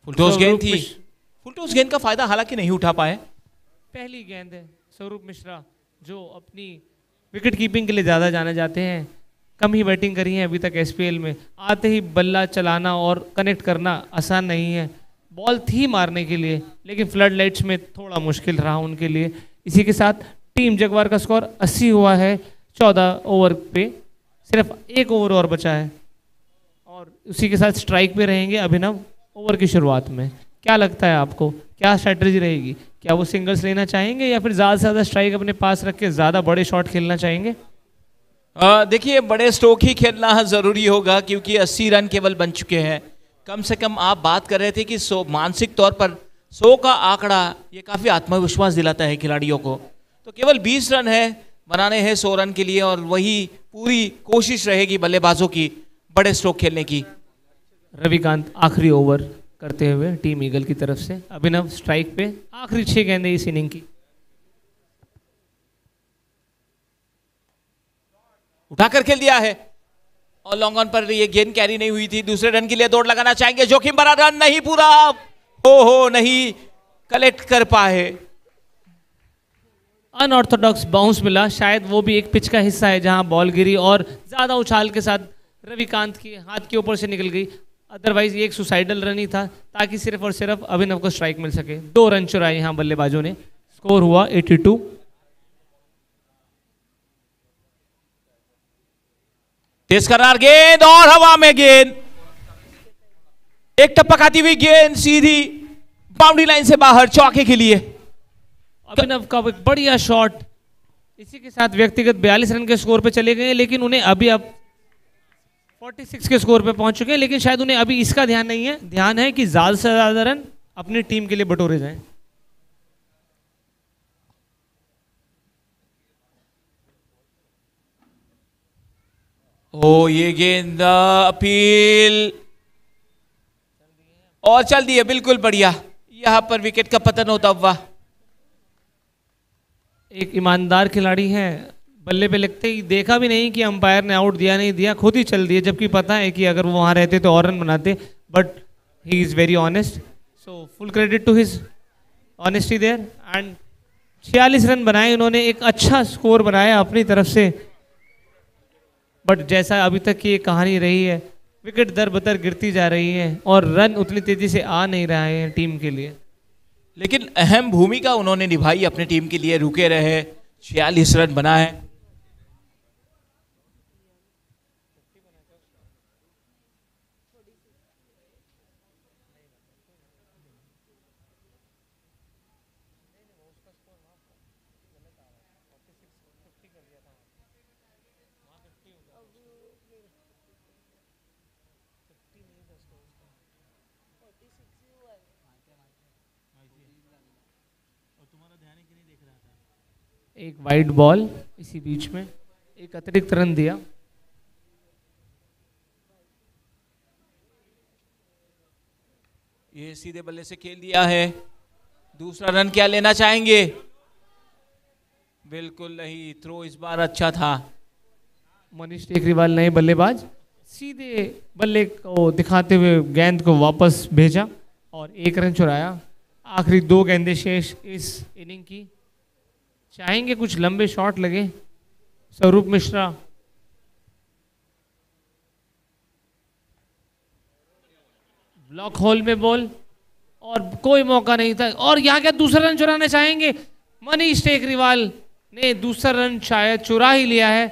फुलटॉस गेंद थी, फुलटॉस गेंद का फायदा हालांकि नहीं उठा पाए। पहली गेंद है। स्वरूप मिश्रा जो अपनी विकेट कीपिंग के लिए ज़्यादा जाने जाते हैं, कम ही बैटिंग करी है अभी तक एसपीएल में। आते ही बल्ला चलाना और कनेक्ट करना आसान नहीं है। बॉल थी मारने के लिए, लेकिन फ्लड लाइट्स में थोड़ा मुश्किल रहा उनके लिए। इसी के साथ टीम जगुआर का स्कोर 80 हुआ है। 14 ओवर पे सिर्फ एक ओवर और बचा है और उसी के साथ स्ट्राइक पे रहेंगे अभिनव ओवर की शुरुआत में। क्या लगता है आपको, क्या स्ट्रैटेजी रहेगी? क्या वो सिंगल्स लेना चाहेंगे या फिर ज़्यादा से ज़्यादा स्ट्राइक अपने पास रख के ज़्यादा बड़े शॉट खेलना चाहेंगे? देखिए, बड़े स्ट्रोक ही खेलना ज़रूरी होगा क्योंकि 80 रन केवल बन चुके हैं। कम से कम आप बात कर रहे थे कि मानसिक तौर पर 100 का आंकड़ा ये काफ़ी आत्मविश्वास दिलाता है खिलाड़ियों को। तो केवल 20 रन है बनाने हैं 100 रन के लिए और वही पूरी कोशिश रहेगी बल्लेबाजों की बड़े स्ट्रोक खेलने की। रविकांत आखिरी ओवर करते हुए टीम ईगल की तरफ से। अभिनव स्ट्राइक पे, आखिरी 6 गेंदें इस इनिंग की। उठाकर खेल दिया है और लॉन्ग ऑन पर ये गेंद कैरी नहीं हुई थी। दूसरे रन के लिए दौड़ लगाना चाहेंगे, जोखिम भरा रन नहीं पूरा, हो नहीं कलेक्ट कर पाए। अनऑर्थोडॉक्स बाउंस मिला, शायद वो भी एक पिच का हिस्सा है जहां बॉल गिरी और ज्यादा उछाल के साथ रविकांत के हाथ के ऊपर से निकल गई। अदरवाइज ये एक सुसाइडल रन ही था ताकि सिर्फ और सिर्फ अभिनव को स्ट्राइक मिल सके। 2 रन चुराए यहां बल्लेबाजों ने। स्कोर हुआ 82। तेज करार गेंद और हवा में गेंद, एक टपक आती हुई गेंद सीधी बाउंड्री लाइन से बाहर, चौके के लिए। अभिनव का एक बढ़िया शॉट। इसी के साथ व्यक्तिगत 42 रन के स्कोर पे चले गए, लेकिन उन्हें अभी अब 46 के स्कोर पे पहुंच चुके हैं, लेकिन शायद उन्हें अभी इसका ध्यान नहीं है। ध्यान है कि ज्यादा से ज्यादा रन अपनी टीम के लिए बटोरे जाएं। ओ ये गेंद अपील और चल दी है, बिल्कुल बढ़िया। यहां पर विकेट का पतन होता हुआ। एक ईमानदार खिलाड़ी है, बल्ले पे लगते ही देखा भी नहीं कि अंपायर ने आउट दिया नहीं दिया, खुद ही चल दिए, जबकि पता है कि अगर वो वहां रहते तो और रन बनाते। But he is very honest, so full credit to his honesty there. And 46 run बनाए उन्होंने, एक अच्छा स्कोर बनाया अपनी तरफ से। बट जैसा अभी तक की कहानी रही है, विकेट दर बदर गिरती जा रही है और रन उतनी तेजी से आ नहीं रहे हैं टीम के लिए। लेकिन अहम भूमिका उन्होंने निभाई अपनी टीम के लिए, रुके रहे, 46 रन बनाए। एक वाइड बॉल इसी बीच में, एक अतिरिक्त रन दिया। ये सीधे बल्ले से खेल दिया है। दूसरा रन क्या लेना चाहेंगे? बिल्कुल नहीं, थ्रो इस बार अच्छा था। मनीष टेकरीवाल नए बल्लेबाज, सीधे बल्ले को दिखाते हुए गेंद को वापस भेजा और 1 रन चुराया। आखिरी 2 गेंदें शेष इस इनिंग की। चाहेंगे कुछ लंबे शॉट लगे। स्वरूप मिश्रा, ब्लॉक होल में बॉल और कोई मौका नहीं था। और यहाँ क्या दूसरा रन चुराना चाहेंगे? मनीष टेकरीवाल ने दूसरा रन शायद चुरा ही लिया है।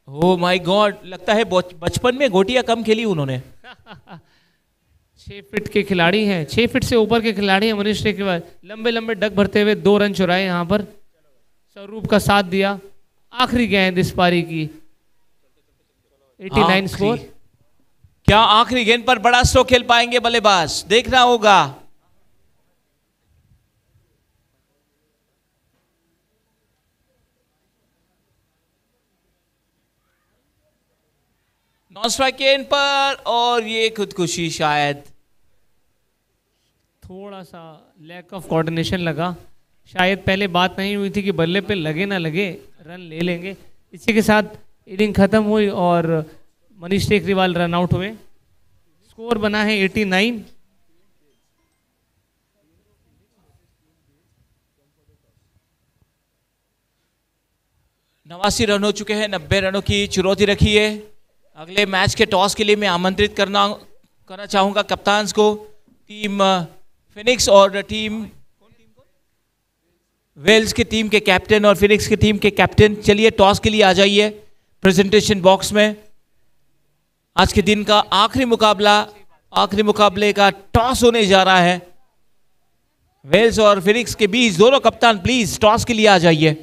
ओ माय गॉड, लगता है बचपन में गोटियां कम खेली उन्होंने। 6 फीट के खिलाड़ी हैं, 6 फीट से ऊपर के खिलाड़ी हैं मनीष टेकरीवाल। लंबे लंबे डग भरते हुए 2 रन चुराए यहाँ पर। स्वरूप का साथ दिया। आखिरी गेंद इस पारी की, 89 स्कोर। क्या आखिरी गेंद पर बड़ा स्ट्रोक खेल पाएंगे बल्लेबाज? देखना होगा। नॉन स्ट्राइक गेंद पर और ये खुदकुशी शायद। थोड़ा सा लैक ऑफ कोऑर्डिनेशन लगा। शायद पहले बात नहीं हुई थी कि बल्ले पे लगे ना लगे रन ले लेंगे। इसी के साथ इनिंग खत्म हुई और मनीष टेकरीवाल रन आउट हुए। स्कोर बना है 89। नवासी रन हो चुके हैं। 90 रनों की चुनौती रखी है। अगले मैच के टॉस के लिए मैं आमंत्रित करना चाहूंगा कप्तान को। टीम फिनिक्स और टीम वेल्स की टीम के कैप्टन और फिनिक्स की टीम के कैप्टन, चलिए टॉस के लिए आ जाइए प्रेजेंटेशन बॉक्स में। आज के दिन का आखिरी मुकाबले का टॉस होने जा रहा है। वेल्स और फिनिक्स के बीच दोनों कप्तान प्लीज टॉस के लिए आ जाइए।